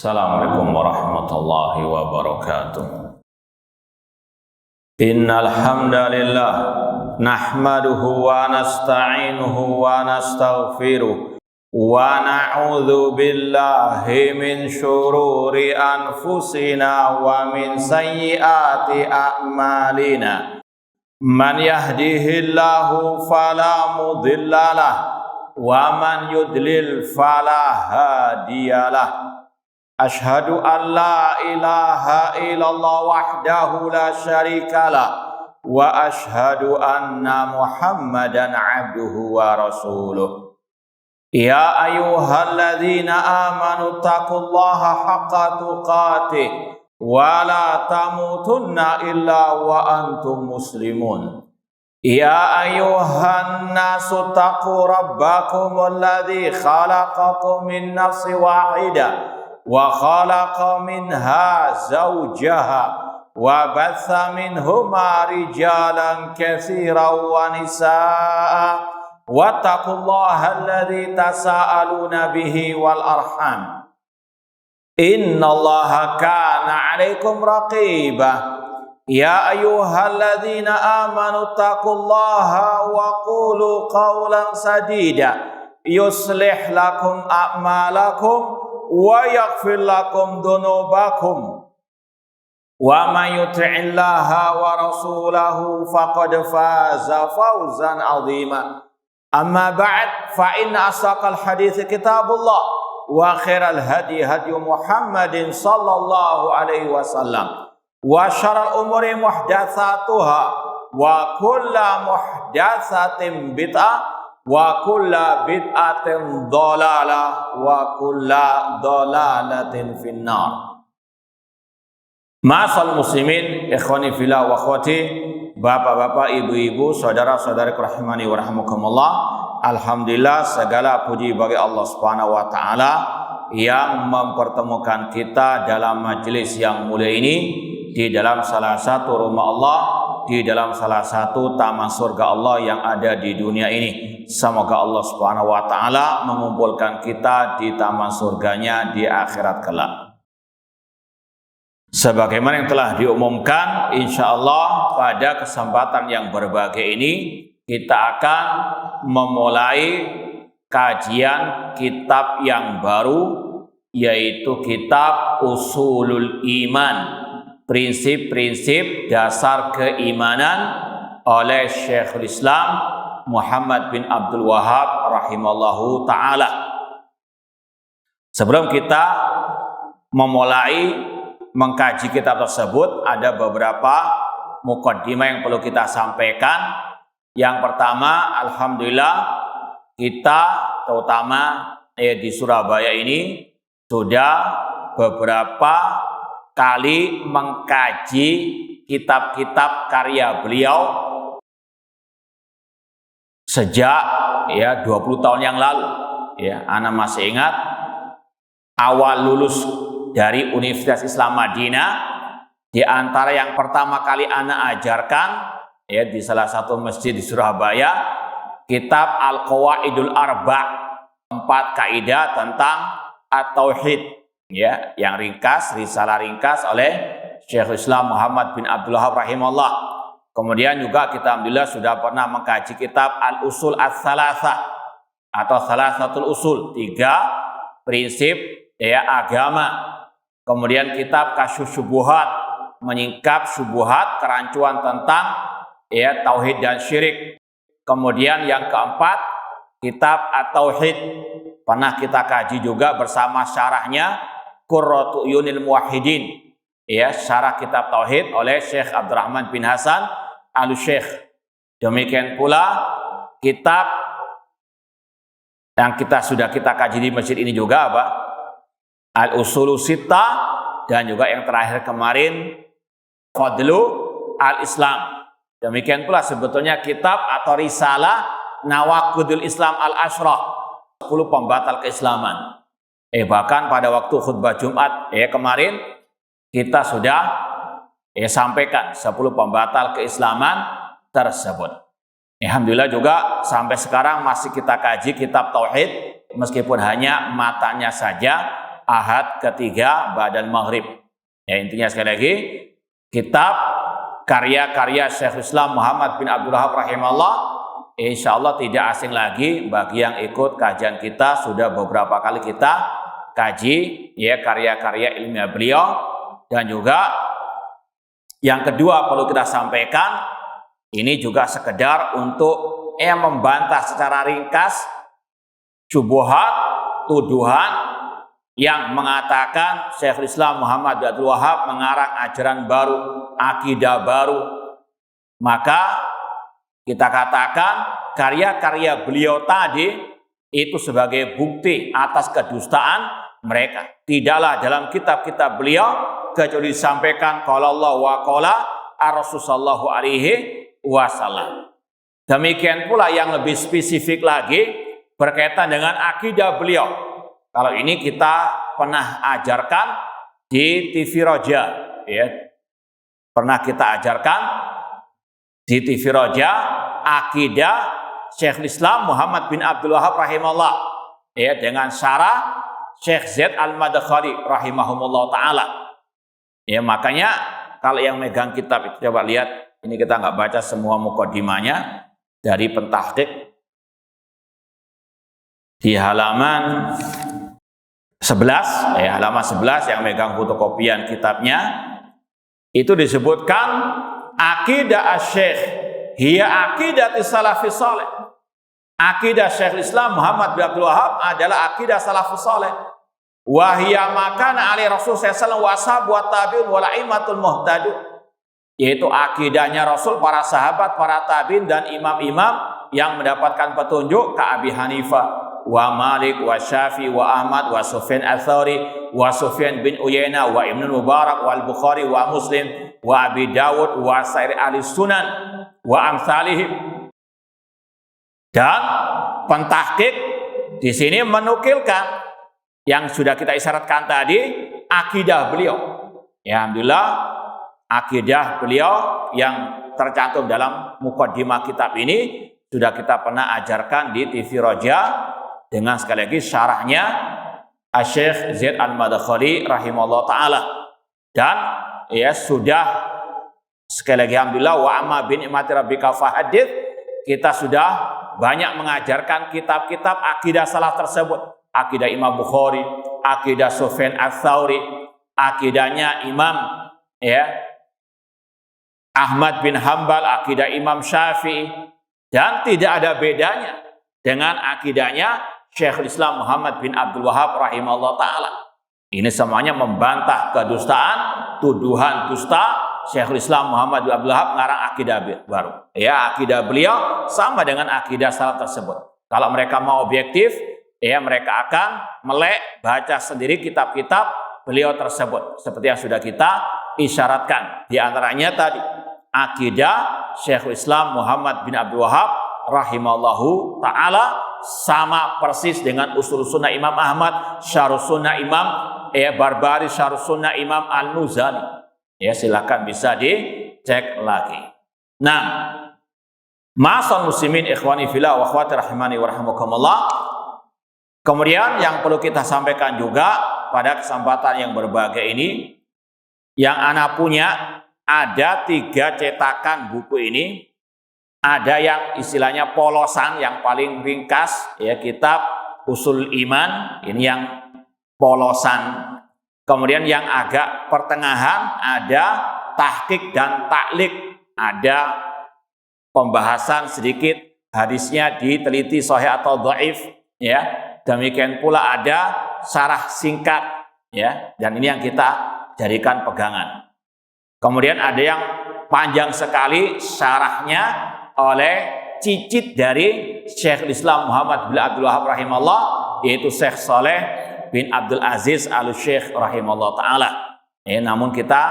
Assalamualaikum warahmatullahi wabarakatuh. Innal hamdalillah nahmaduhu wa nasta'inuhu wa nastaghfiruh wa na'udzu billahi min syururi anfusina wa min sayyiati a'malina. Man yahdihillahu fala mudhillalah wa man yudlil fala hadiyalah. Ashhadu an la ilaha illallah wahdahu la syarikalah wa ashhadu anna Muhammadan abduhu wa rasuluh. Ya ayyuhalladzina amanu taqullaha haqqa tuqatih wa la tamutunna illa wa antum muslimun. Ya ayyuhan nasu taqu rabbakum alladzi khalaqakum min nafsin wahidah wa khalaqa minha zawjaha wa batha minhuma rijalan katsiran wa nisaa wattaqullaha alladzi tasaaluna bihi wal arham innallaha kana 'alaikum raqiba. Ya ayyuhalladzina amanu taqullaha wa qulu qawlan sadida yuslih lakum a'malakum wa yaghfir lakum dhunubakum wa may yuti'illaha wa rasulahu faqad faza fawzan 'azima. Amma ba'd, fa inna asdaqal hadits kitabullah wa khairal hadi hadi Muhammadin sallallahu alaihi wasallam wa syarrul umuri muhdatsatuha wa kullu muhdatsatin bid'ah wa kulla bid'atin dhalalah wa kulla dhalalatin finnar. Ma'asal muslimin, ikhwani fillah wa akhwati, bapak-bapak, ibu-ibu, saudara-saudari rahimani wa rahimakumullah. Alhamdulillah, segala puji bagi Allah Subhanahu wa taala yang mempertemukan kita dalam majelis yang mulia ini di dalam salah satu rumah Allah, di dalam salah satu taman surga Allah yang ada di dunia ini. Semoga Allah Subhanahu wa taala mengumpulkan kita di taman surganya di akhirat kelak. Sebagaimana yang telah diumumkan, insyaallah pada kesempatan yang berbahagia ini kita akan memulai kajian kitab yang baru, yaitu kitab Ushulul Iman, prinsip-prinsip dasar keimanan oleh Syekhul Islam Muhammad bin Abdul Wahab rahimallahu ta'ala. Sebelum kita memulai mengkaji kitab tersebut, ada beberapa muqaddimah yang perlu kita sampaikan. Yang pertama, alhamdulillah kita terutama di Surabaya ini sudah beberapa kali mengkaji kitab-kitab karya beliau sejak 20 tahun yang lalu. Ana masih ingat awal lulus dari Universitas Islam Madinah, di antara yang pertama kali ana ajarkan di salah satu masjid di Surabaya, kitab Al-Qawaidul Arba', 4 kaidah tentang at-tauhid, yang ringkas, risalah ringkas oleh Syekhul Islam Muhammad bin Abdul Wahab rahimahullah. Kemudian juga kita alhamdulillah sudah pernah mengkaji kitab Al-Usul Ats-Tsalatsah atau Tsalatsatul Usul, 3 prinsip agama. Kemudian kitab Kasyfus Syubuhat, menyingkap syubhat, kerancuan tentang tauhid dan syirik. Kemudian yang keempat, kitab At-Tauhid, pernah kita kaji juga bersama syarahnya Qurratu Uyunil Muwahhidin, syarah kitab Tauhid oleh Syekh Abdurrahman bin Hasan Al-Syekh. Demikian pula kitab yang sudah kita kaji di masjid ini juga Al-Usulus Sittah, dan juga yang terakhir kemarin Fadlu Al-Islam. Demikian pula sebetulnya kitab atau risalah Nawaqidul Islam Al-Ashrah, 10 pembatal keislaman. Bahkan pada waktu khutbah Jumat kemarin kita sudah sampaikan 10 pembatal keislaman tersebut. Alhamdulillah juga sampai sekarang masih kita kaji kitab Tauhid, meskipun hanya matanya saja, ahad ketiga ba'dal maghrib. Ya, intinya sekali lagi, kitab karya-karya Syekhul Islam Muhammad bin Abdul Wahab rahimahullah, insya Allah tidak asing lagi bagi yang ikut kajian kita. Sudah beberapa kali kita kaji ya karya-karya ilmiah beliau. Dan juga yang kedua perlu kita sampaikan, ini juga sekedar untuk membantah secara ringkas syubhat, tuduhan yang mengatakan Syekhul Islam Muhammad bin Abdul Wahab mengarang ajaran baru, akidah baru. Maka kita katakan karya-karya beliau tadi itu sebagai bukti atas kedustaan mereka. Tidaklah dalam kitab-kitab beliau kecuali disampaikan qala Allah wa qala Rasul sallallahu alaihi wasallam. Demikian pula yang lebih spesifik lagi berkaitan dengan akidah beliau. Kalau ini kita pernah ajarkan di TV Roja, ya. Pernah kita ajarkan di TV Roja akidah Syekhul Islam Muhammad bin Abdul Wahab rahimahullah, ya, dengan syarah Syekh Zaid Al-Madkhali rahimahumullah taala. Ya, makanya kalau yang megang kitab itu coba lihat, ini kita nggak baca semua mukadimahnya dari pentahqiq di halaman 11, ya, halaman 11 yang megang fotokopian kitabnya itu disebutkan akidah asy-syekh hiya akidah salafus saleh. Akidah Syekhul Islam Muhammad bin Abdul Wahab adalah akidah salafus saleh. Wahia makana ali Rasul sallallahu alaihi wasallam wa tabi'un wa la'imatul muhtadun, yaitu akidahnya Rasul, para sahabat, para tabi'in dan imam-imam yang mendapatkan petunjuk ke Abi Hanifah, wa Malik, wa Syafi'i, wa Ahmad, wa Sufyan Ats-Tsauri, wa Sufyan bin Uyainah, wa Ibnu Mubarak, wa Al-Bukhari, wa Muslim, wa Abi Dawud, wa sairi ahli sunan, wa amsalihim. Dan pentahqiq di sini menukilkan yang sudah kita isyaratkan tadi, akidah beliau. Ya, alhamdulillah akidah beliau yang tercantum dalam mukaddimah kitab ini sudah kita pernah ajarkan di TV Roja dengan sekali lagi syarahnya Syekh Zaid Al-Madkhali rahimahullah taala. Dan ya sudah sekali lagi alhamdulillah wa amma bi ni'mati rabbika fahadits, kita sudah banyak mengajarkan kitab-kitab akidah salaf tersebut. Akidah Imam Bukhari, akidah Sufyan Ats-Tsauri, akidahnya Imam ya Ahmad bin Hambal, akidah Imam Syafi'i, dan tidak ada bedanya dengan akidahnya Syekhul Islam Muhammad bin Abdul Wahab rahimahullah taala. Ini semuanya membantah kedustaan, tuduhan dusta Syekhul Islam Muhammad bin Abdul Wahab mengarang akidah baru. Ya, akidah beliau sama dengan akidah salaf tersebut. Kalau mereka mau objektif, ya mereka akan melek, baca sendiri kitab-kitab beliau tersebut. Seperti yang sudah kita isyaratkan. Di antaranya tadi, akidah Syekhul Islam Muhammad bin Abdul Wahab rahimahullahu ta'ala sama persis dengan usul sunnah Imam Ahmad, syarh sunnah Imam Barbari, syarh sunnah Imam Al-Muzani. Ya, silakan bisa dicek lagi. Nah, ma'asal muslimin ikhwani fillah wa akhwati rahimani wa rahimakumullah. Kemudian yang perlu kita sampaikan juga pada kesempatan yang berbahagia ini, yang ana punya ada 3 cetakan buku ini. Ada yang istilahnya polosan, yang paling ringkas, ya, kitab Usul Iman, ini yang polosan. Kemudian yang agak pertengahan ada tahqiq dan taklik, ada pembahasan sedikit hadisnya diteliti sahih atau dhaif, ya. Demikian pula ada syarah singkat, ya, dan ini yang kita jadikan pegangan. Kemudian ada yang panjang sekali syarahnya oleh cicit dari Syekhul Islam Muhammad bin Abdul Wahab rahimahullah, yaitu Syekh Saleh bin Abdul Aziz Al-Syekh rahimahullah ta'ala. Namun kita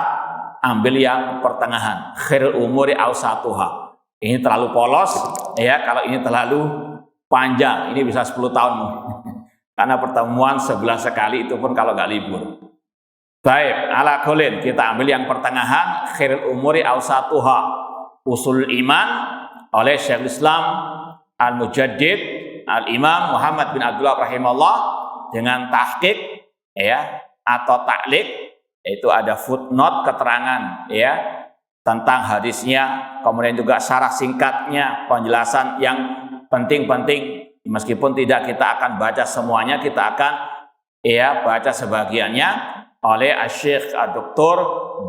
ambil yang pertengahan, khairul umuri awsatuha. Ini terlalu polos, ya. Kalau ini terlalu panjang, ini bisa 10 tahun. Karena pertemuan 11 sekali, itu pun kalau nggak libur. Baik, ala kulin, kita ambil yang pertengahan, khairul umuri awsatuha, usul iman oleh Syekhul Islam Al-Mujaddid Al-Imam Muhammad bin Abdul Wahab rahimahullah, dengan tahqiq ya atau ta'liq, itu ada footnote keterangan ya tentang hadisnya, kemudian juga syarah singkatnya, penjelasan yang penting-penting. Meskipun tidak kita akan baca semuanya, kita akan ya baca sebagiannya oleh Syekh Dr.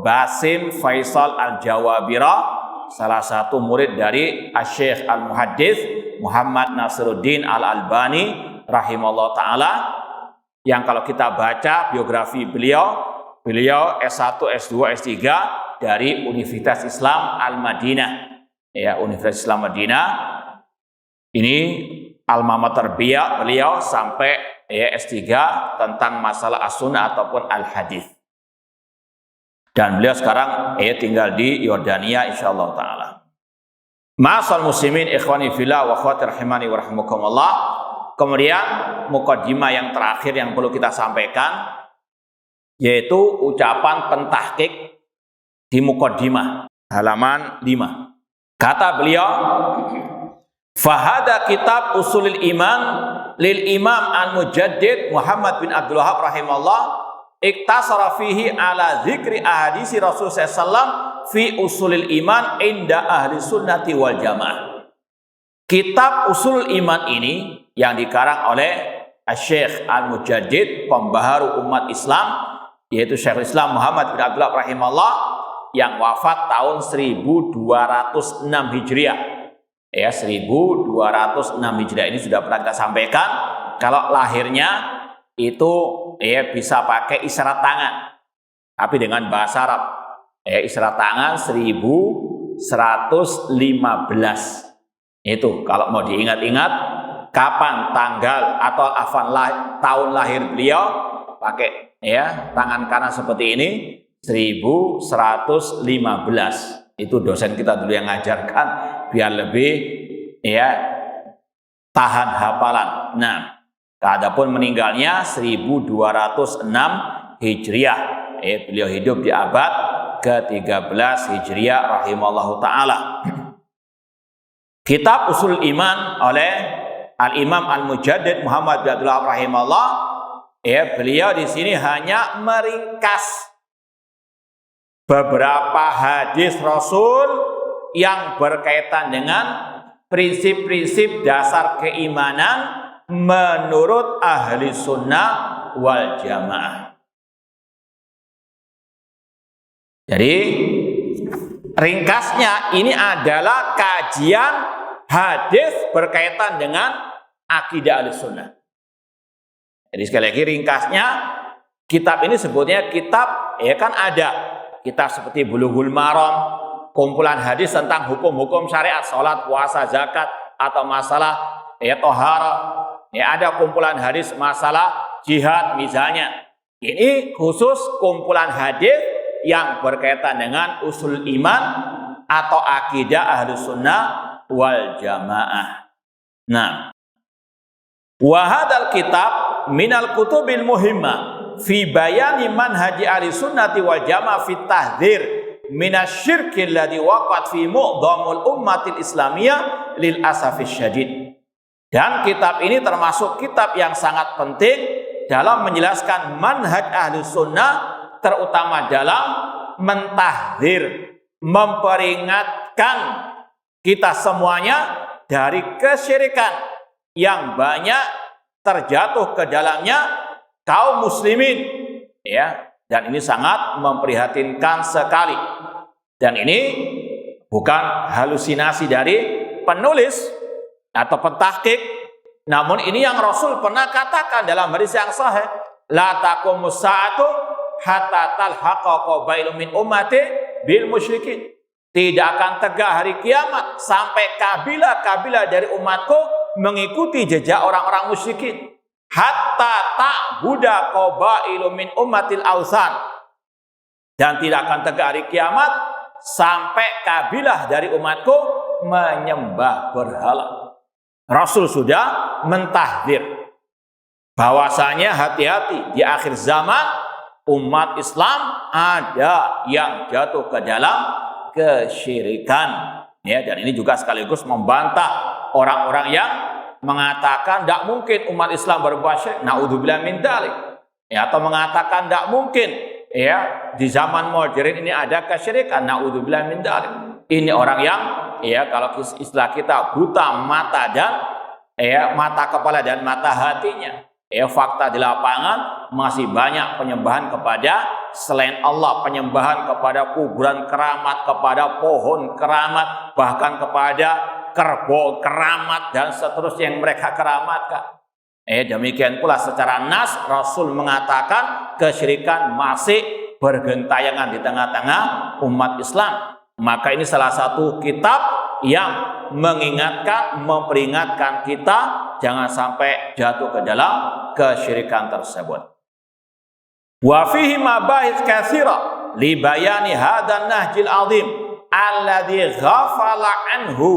Basim Faisal Al-Jawabira, salah satu murid dari Syekh Al-Muhaddits Muhammad Nasiruddin Al-Albani rahimahullah ta'ala, yang kalau kita baca biografi beliau S1, S2, S3 dari Universitas Islam Al-Madinah, ya Universitas Islam Madinah. Ini alma mater beliau sampai ya S3 tentang masalah as-sunnah ataupun al-hadis. Dan beliau sekarang tinggal di Yordania insyaallah taala. Ma'asal muslimin ikhwani fillah wa akhwati rahimani wa rahimakumullah. Kemudian mukaddimah yang terakhir yang perlu kita sampaikan, yaitu ucapan pentahqiq di mukaddimah halaman 5. Kata beliau, fahada kitab usulil iman lil imam al-mujaddid Muhammad bin Abdul Wahhab rahimahullah iktasara fihi ala zikri ahadisi Rasul sallallahu fi usulil iman inda ahli sunnati wal jamaah. Kitab usul iman ini yang dikarang oleh Syekh Al-Mujaddid, pembaharu umat Islam, yaitu Syekhul Islam Muhammad bin Abdul Wahhab rahimahullah, yang wafat tahun 1206 Hijriah. Ya, 1206 Hijriah ini sudah pernah kita sampaikan. Kalau lahirnya itu ya bisa pakai isyarat tangan, tapi dengan bahasa Arab. Ya, isyarat tangan 1115. Itu kalau mau diingat-ingat kapan tanggal atau tahun lahir beliau, pakai ya tangan kanan seperti ini 1115. Itu dosen kita dulu yang ngajarkan biar lebih ya tahan hafalan. Nah, adapun meninggalnya 1206 Hijriah. Beliau hidup di abad ke-13 Hijriah rahimallahu taala. Kitab Usul Iman oleh Al-Imam Al-Mujaddid Muhammad bin Abdul Wahhab rahimahullah, beliau di sini hanya meringkas beberapa hadis Rasul yang berkaitan dengan prinsip-prinsip dasar keimanan menurut ahli sunnah wal jamaah. Jadi ringkasnya ini adalah kajian hadis berkaitan dengan akidah ahli sunnah. Jadi sekali lagi ringkasnya, kitab ini sebutnya kitab, ya kan ada kitab seperti Bulughul Maram, kumpulan hadis tentang hukum-hukum syariat, sholat, puasa, zakat, atau masalah tohara. Ya, ada kumpulan hadis masalah jihad misalnya. Ini khusus kumpulan hadis yang berkaitan dengan usul iman atau akidah ahli sunnah wal jamaah. Nah, wahadal kitab minal kutubil muhimmah fi bayani manhaji ahli sunnati wal jamaah fi tahdhir minasyirki alladhi waqat fi mu'dhamul ummatil islamiyah lil asafis syadid. Dan kitab ini termasuk kitab yang sangat penting dalam menjelaskan manhaj ahli sunnah, terutama dalam mentahdzir, memperingatkan kita semuanya dari kesyirikan yang banyak terjatuh ke dalamnya kaum muslimin, ya. Dan ini sangat memprihatinkan sekali. Dan ini bukan halusinasi dari penulis atau pentahqiq, namun ini yang Rasul pernah katakan dalam hadis yang sahih, la taqumus saatu hatta talhaqa qabailun min ummati bil musyrikin. Tidak akan tegak hari kiamat sampai kabilah-kabilah dari umatku mengikuti jejak orang-orang musyrikin. Hatta ta'buda qabailun min ummatil ausan. Dan tidak akan tegak hari kiamat sampai kabilah dari umatku menyembah berhala. Rasul sudah mentahdzir bahwasanya hati-hati di akhir zaman umat Islam ada yang jatuh ke dalam kesyirikan, ya. Dan ini juga sekaligus membantah orang-orang yang mengatakan tidak mungkin umat Islam berbuat syirik. Naudzubillah min dzalik. ya, atau mengatakan tidak mungkin ya di zaman modern ini ada kesyirikan. Naudzubillah min dzalik. Ini orang yang ya kalau istilah kita buta mata dan ya mata kepala dan mata hatinya. Ya, fakta di lapangan masih banyak penyembahan kepada selain Allah, penyembahan kepada kuburan keramat, kepada pohon keramat, bahkan kepada kerbau keramat dan seterusnya yang mereka keramatkan. Demikian pula secara nas Rasul mengatakan kesyirikan masih bergentayangan di tengah-tengah umat Islam. Maka ini salah satu kitab yang mengingatkan, memperingatkan kita jangan sampai jatuh ke dalam kesyirikan tersebut. Wa fihi mabahith katsira li bayani hadan nahjil azim alladzi ghafala anhu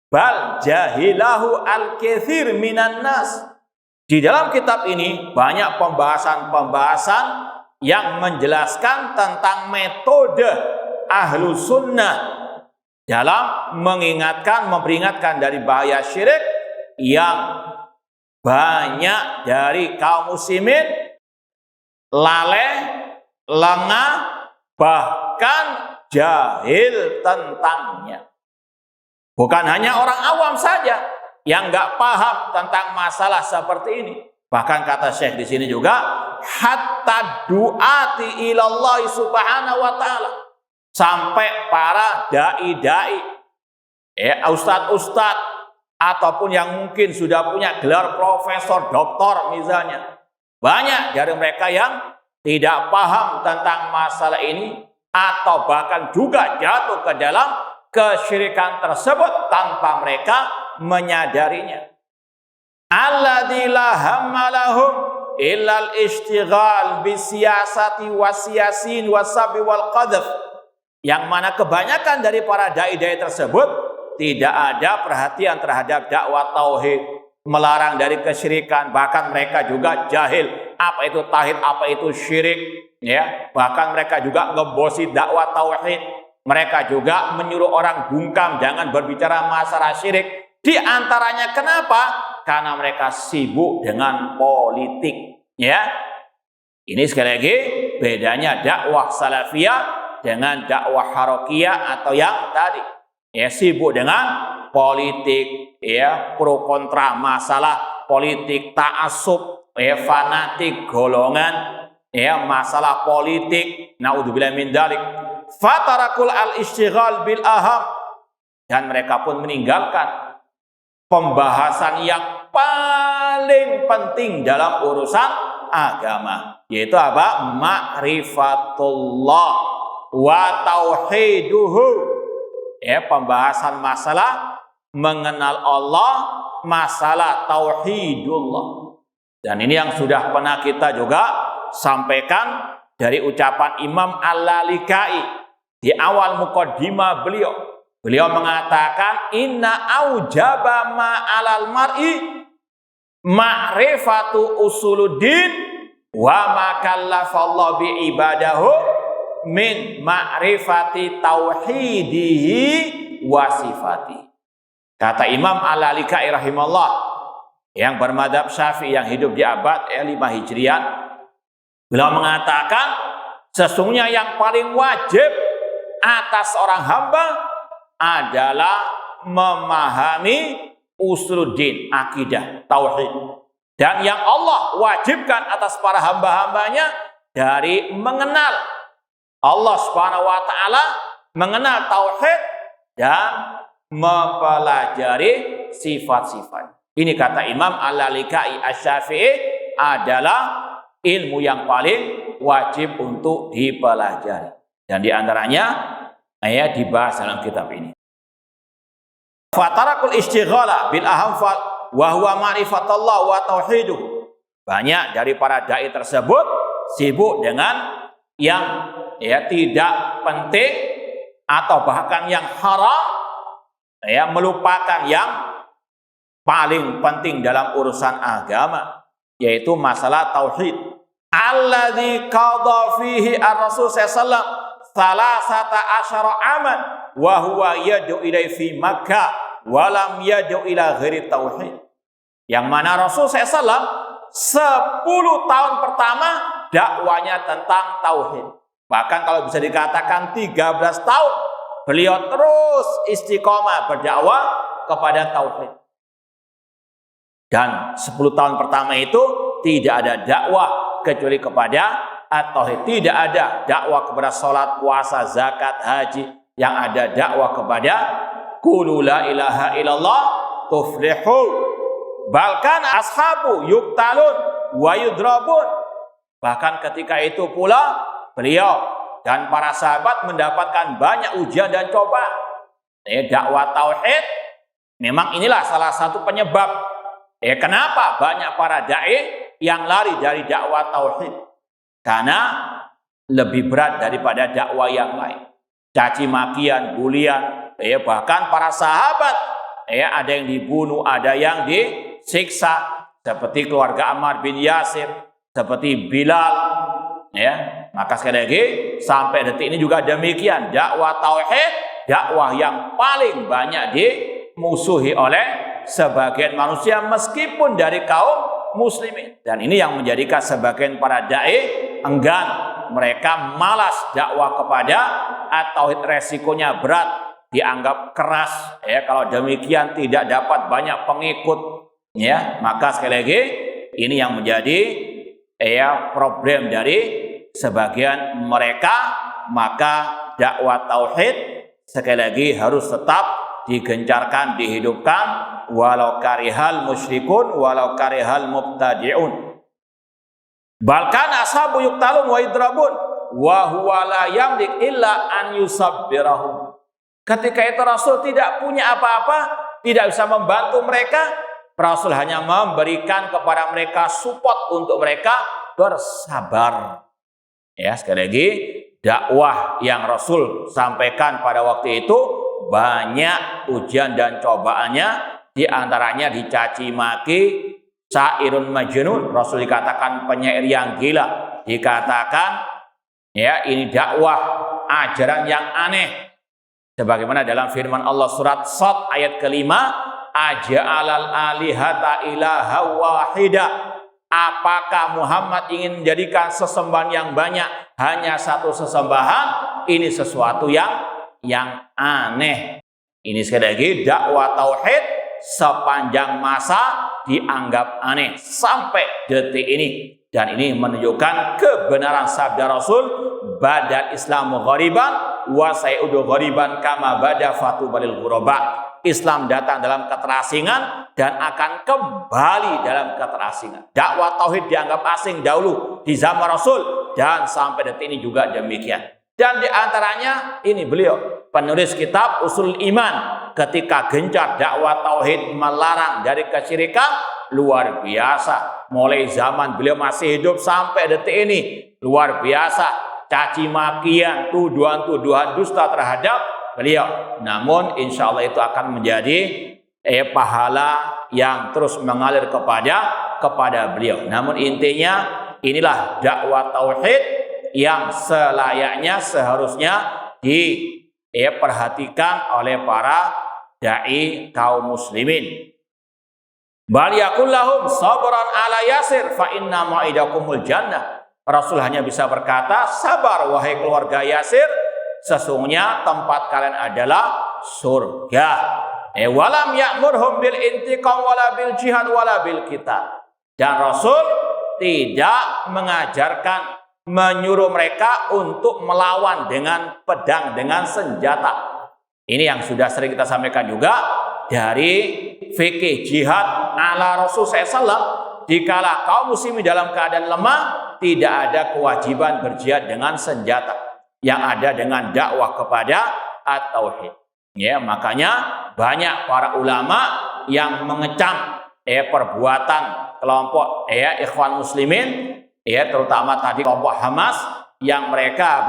bal jahilahu al-katsir minan nas. Di dalam kitab ini banyak pembahasan-pembahasan yang menjelaskan tentang metode ahlu sunnah dalam mengingatkan, memperingatkan dari bahaya syirik yang banyak dari kaum muslimin lalai, lengah, bahkan jahil tentangnya. Bukan hanya orang awam saja yang nggak paham tentang masalah seperti ini. Bahkan kata Syekh di sini juga, hatta du'ati ilallah subhanahu wa ta'ala. Sampai para dai-dai, ustadz-ustadz, ataupun yang mungkin sudah punya gelar profesor, doktor misalnya. Banyak dari mereka yang tidak paham tentang masalah ini, atau bahkan juga jatuh ke dalam kesyirikan tersebut tanpa mereka menyadarinya. Alladzi la hamma lahum illal ishtighal bisiyasati wasiyasin wasabi wal qadhf. Yang mana kebanyakan dari para dai-dai tersebut tidak ada perhatian terhadap dakwah tauhid, melarang dari kesyirikan, bahkan mereka juga jahil apa itu tauhid, apa itu syirik, ya. Bahkan mereka juga ngebosi dakwah tauhid. Mereka juga menyuruh orang bungkam jangan berbicara masalah syirik. Di antaranya kenapa? Karena mereka sibuk dengan politik, ya. Ini sekali lagi bedanya dakwah salafiyah dengan dakwah harokiyah atau yang tadi, ya, sibuk dengan politik, ya, pro kontra masalah politik, ta'assub, ya, fanatik, golongan, ya, masalah politik, naudzubillah min dzalik. Fatarakul al-ishtighal bil aham, dan mereka pun meninggalkan pembahasan yang paling penting dalam urusan agama, yaitu apa? Ma'rifatullah wa tauhiduhu, ya, pembahasan masalah mengenal Allah, masalah tauhidullah. Dan ini yang sudah pernah kita juga sampaikan dari ucapan Imam Al-Lalikai di awal muqaddimah beliau. Beliau mengatakan inna aujaba ma'alal mar'i ma'rifatu usuluddin wa ma kallafallahu bi ibadahu min ma'rifati tauhidihi wa sifati. Kata Imam Al-Lalikai rahimahullah yang bermadzhab Syafi'i yang hidup di abad 5 Hijriah, beliau mengatakan sesungguhnya yang paling wajib atas orang hamba adalah memahami usuluddin, akidah, tauhid. Dan yang Allah wajibkan atas para hamba-hambanya dari mengenal Allah Subhanahu wa ta'ala, mengenal tauhid dan mempelajari sifat-sifat. Ini kata Imam Al-Lalikai Asy-Syafi'i adalah ilmu yang paling wajib untuk dipelajari. Dan diantaranya ayat dibahas dalam kitab ini. Fatarakul istighala bil aham wa huwa ma'rifatullah wa tauhiduh. Banyak dari para dai tersebut sibuk dengan yang, ya, tidak penting atau bahkan yang haram, ya, melupakan yang paling penting dalam urusan agama, yaitu masalah tauhid. Alladzi qadha fihi ar-rasul sallallahu salasata asyara aman wa huwa yad'u ilai fi Makkah wa lam yad'u ila ghairi tauhid. Yang mana Rasul sallallahu 10 tahun pertama dakwanya tentang tauhid. Bahkan kalau bisa dikatakan 13 tahun beliau terus istiqomah berdakwah kepada tauhid. Dan 10 tahun pertama itu tidak ada dakwah kecuali kepada at-tauhid. Tidak ada dakwah kepada salat, puasa, zakat, haji. Yang ada dakwah kepada qulu la ilaha illallah tuflihu. Bahkan ashabu yuktalun wa yudrabun. Bahkan ketika itu pula beliau dan para sahabat mendapatkan banyak ujian dan cobaan. Dakwah tauhid memang inilah salah satu penyebab kenapa banyak para dai yang lari dari dakwah tauhid. Karena lebih berat daripada dakwah yang lain. Caci makian, bulian, bahkan para sahabat ada yang dibunuh, ada yang disiksa seperti keluarga Ammar bin Yasir, seperti Bilal, maka sekali lagi sampai detik ini juga demikian. Dakwah tauhid, dakwah yang paling banyak dimusuhi oleh sebagian manusia meskipun dari kaum muslimin. Dan ini yang menjadikan sebagian para dai enggan, mereka malas dakwah kepada at-tauhid, resikonya berat, dianggap keras. Kalau demikian tidak dapat banyak pengikut. Maka sekali lagi ini yang menjadi problem dari sebagian mereka. Maka dakwah tauhid sekali lagi harus tetap digencarkan, dihidupkan, walau karihal musyrikun, walau karihal mubtadi'un. Bahkan ashabu yuktalun wa idrabun wa huwa la yamlik illa an yusabbirahum. Ketika itu Rasul tidak punya apa-apa, tidak bisa membantu mereka. Rasul hanya memberikan kepada mereka support untuk mereka bersabar. Sekali lagi dakwah yang Rasul sampaikan pada waktu itu banyak ujian dan cobaannya, di antaranya dicaci maki, syairun majnun, Rasul dikatakan penyair yang gila, dikatakan ini dakwah ajaran yang aneh. Sebagaimana dalam firman Allah surat Shad ayat kelima, aja'alal alihata ilaha wahida. Apakah Muhammad ingin menjadikan sesembahan yang banyak hanya satu sesembahan? Ini sesuatu yang aneh. Ini sekali lagi dakwah tauhid sepanjang masa dianggap aneh sampai detik ini. Dan ini menunjukkan kebenaran sabda Rasul, badal Islamu ghariban wa sayudu ghariban kama bada fatubalil ghuraba. Islam datang dalam keterasingan dan akan kembali dalam keterasingan. Dakwah tauhid dianggap asing dahulu di zaman Rasul dan sampai detik ini juga demikian. Dan di antaranya ini beliau penulis kitab Ushul Iman, ketika gencar dakwah tauhid melarang dari kesyirikan luar biasa. Mulai zaman beliau masih hidup sampai detik ini luar biasa, caci makian, tuduhan-tuduhan dusta terhadap beliau. Namun insya Allah itu akan menjadi pahala yang terus mengalir kepada beliau. Namun intinya inilah dakwah tauhid yang selayaknya seharusnya diperhatikan oleh para dai kaum muslimin. Bal yaqul lahum sabran ala yasir fa inna ma'idakumul jannah. Rasul hanya bisa berkata, sabar wahai keluarga Yasir, sesungguhnya tempat kalian adalah surga. Walam ya'murhum bil intiqam wala bil jihad wala bil qital. Dan Rasul tidak mengajarkan, menyuruh mereka untuk melawan dengan pedang, dengan senjata. Ini yang sudah sering kita sampaikan juga dari fikih jihad ala Rasul SAW. Dikala kaum muslimin dalam keadaan lemah, tidak ada kewajiban berjihad dengan senjata. Yang ada dengan dakwah kepada at-tauhid. Makanya banyak para ulama yang mengecam perbuatan kelompok ikhwan muslimin, terutama tadi kelompok Hamas, yang mereka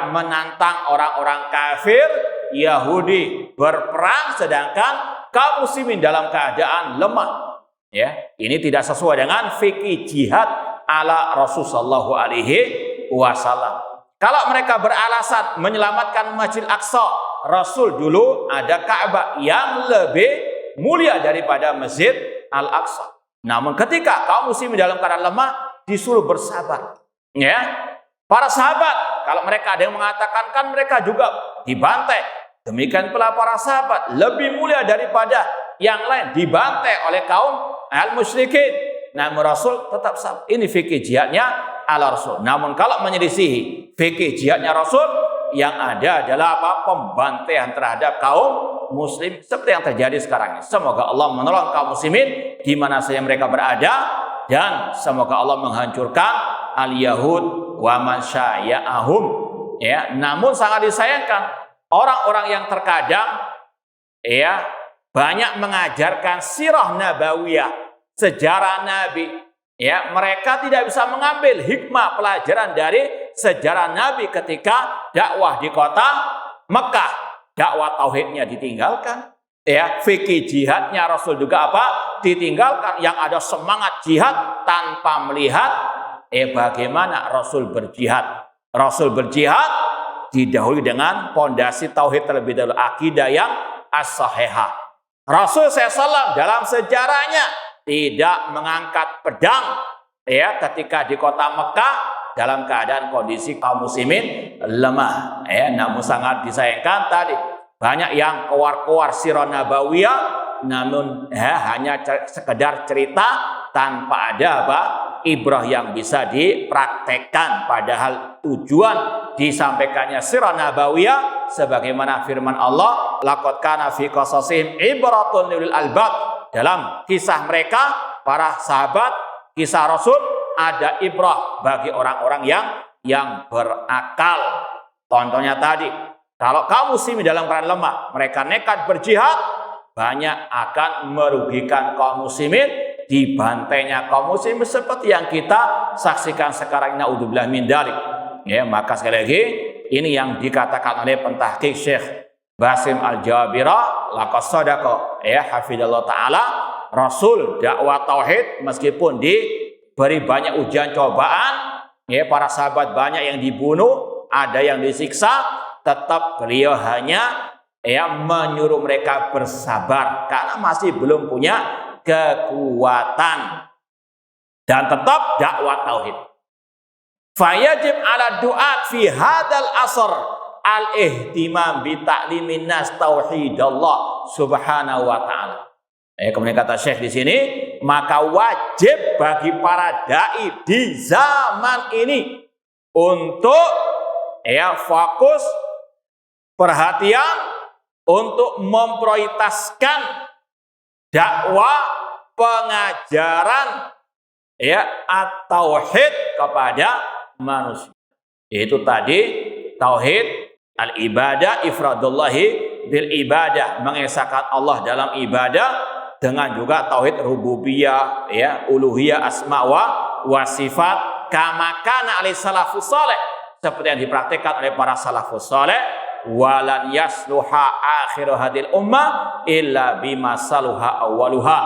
menantang orang-orang kafir Yahudi berperang sedangkan kaum muslimin dalam keadaan lemah. Ini tidak sesuai dengan fikih jihad ala Rasulullah SAW. Kalau mereka beralasan menyelamatkan Masjid Aqsa, Rasul dulu ada Ka'bah yang lebih mulia daripada Masjid Al-Aqsa. Namun ketika kaum muslimin dalam keadaan lemah, disuruh bersabar. Ya, para sahabat, kalau mereka ada yang mengatakan kan mereka juga dibantai, demikian pula para sahabat lebih mulia daripada yang lain, dibantai oleh kaum al-musyrikin. Namun Rasul tetap sabar. Ini fikih jihadnya ala Rasul. Namun kalau menyelisihi fikih jihadnya Rasul, yang ada adalah apa? Pembantaian terhadap kaum muslim seperti yang terjadi sekarang ini. Semoga Allah menolong kaum muslimin di mana saja mereka berada, dan semoga Allah menghancurkan al-yahud wa man sya'ahum. Ya, namun sangat disayangkan orang-orang yang terkadang ya banyak mengajarkan sirah nabawiyah, sejarah Nabi. Ya, mereka tidak bisa mengambil hikmah pelajaran dari sejarah Nabi ketika dakwah di kota Mekah. Dakwah tauhidnya ditinggalkan. Ya, fikih jihadnya Rasul juga apa? Ditinggalkan. Yang ada semangat jihad tanpa melihat bagaimana Rasul berjihad. Rasul berjihad didahului dengan pondasi tauhid terlebih dahulu, akidah yang as-sahihah. Rasul SAW dalam sejarahnya tidak mengangkat pedang ya ketika di kota Mekah dalam keadaan kondisi kaum muslimin lemah. Ya, namun sangat disayangkan tadi banyak yang keluar-keluar sirah nabawiyah, namun hanya sekedar cerita tanpa ada apa? Ibrah yang bisa dipraktekkan. Padahal tujuan disampaikannya sirah nabawiyah sebagaimana firman Allah, laqad kana fi qasasihim ibratun lil albab. Dalam kisah mereka para sahabat, kisah Rasul, ada ibrah bagi orang-orang yang berakal. Contohnya tadi, kalau kaum muslimin dalam keadaan lemah, mereka nekat berjihad, banyak akan merugikan kaum muslimin, dibantainya kaum muslimin seperti yang kita saksikan sekarang. Naudzubillah min dzalik. Ya, maka sekali lagi ini yang dikatakan oleh pentahqiq Syekh Basim Al-Jabira, laqad sadaqa ya hafizallahu taala, Rasul dakwah tauhid meskipun diberi banyak ujian cobaan, ya para sahabat banyak yang dibunuh, ada yang disiksa, tetap beliau hanya menyuruh mereka bersabar karena masih belum punya kekuatan dan tetap dakwah tauhid. Fayajib ala du'at fi hadal asr al-ihtimam bi ta'limin nas tauhidallah subhanahu wa ta'ala. Kemudian kata Syekh di sini, maka wajib bagi para dai di zaman ini untuk fokus perhatian untuk memprioritaskan dakwah pengajaran at-tauhid kepada manusia. Itu tadi tauhid al-ibadah, ifradullahi bil ibadah, mengesahkan Allah dalam ibadah, dengan juga tauhid rububiyah, uluhiyah, asma wa sifat, kama kana alaihi salafus saleh, seperti yang dipraktikkan oleh para salafus saleh. Walan yasluha akhiru hadil ummah illa bima saluha awwaluha.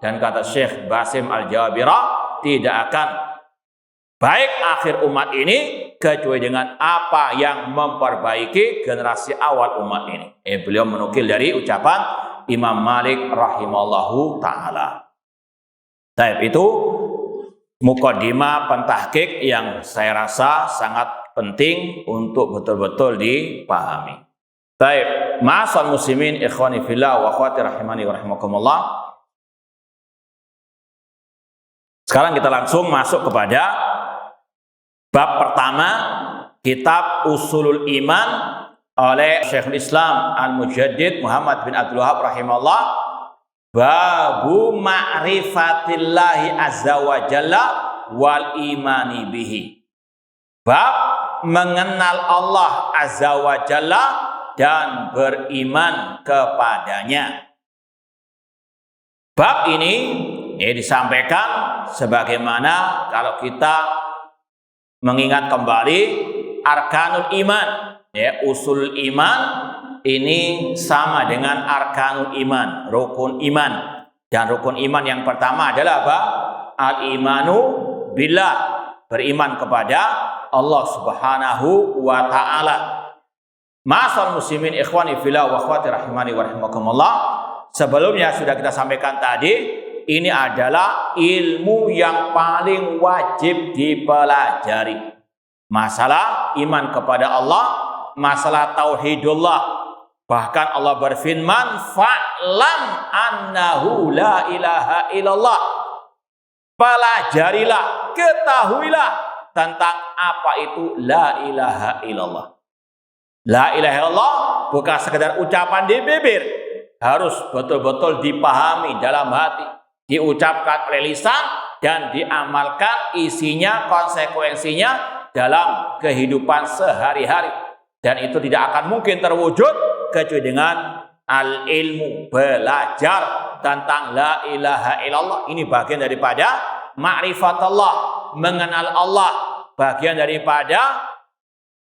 Dan kata Syekh Basim Al-Jabira, tidak akan baik akhir umat ini kecuali dengan apa yang memperbaiki generasi awal umat ini. Beliau menukil dari ucapan Imam Malik rahimallahu ta'ala. Baik, itu muqaddimah pentahqiq yang saya rasa sangat penting untuk betul-betul dipahami. Baik, ma'asal muslimin ikhwani fillah wa akhwati rahimani wa rahimakumullah. Sekarang kita langsung masuk kepada bab pertama, kitab Usulul Iman oleh Syekhul Islam Al-Mujaddid Muhammad bin Abdul Wahab rahimahullah. Babu ma'rifatillahi azza wa jalla wal imani bihi. Bab mengenal Allah azza wa jalla dan beriman kepadanya. Bab ini disampaikan sebagaimana kalau kita mengingat kembali arkanul iman, usul iman ini sama dengan arkanul iman, rukun iman. Dan rukun iman yang pertama adalah apa? Al-imanu billah, beriman kepada Allah Subhanahu wa ta'ala. Ma'asal muslimin ikhwani fillah wa akhwati rahimani wa rahimakumullah. Sebelumnya sudah kita sampaikan tadi ini adalah ilmu yang paling wajib dipelajari. Masalah iman kepada Allah, masalah tauhidullah. Bahkan Allah berfirman, fa'lam annahu la ilaha illallah. Pelajarilah, ketahuilah tentang apa itu la ilaha illallah. La ilaha illallah bukan sekedar ucapan di bibir, harus betul-betul dipahami dalam hati, diucapkan oleh lisan dan diamalkan isinya, konsekuensinya dalam kehidupan sehari-hari. Dan itu tidak akan mungkin terwujud kecuali dengan al-ilmu, belajar tentang la ilaha illallah. Ini bagian daripada ma'rifatullah, mengenal Allah, bagian daripada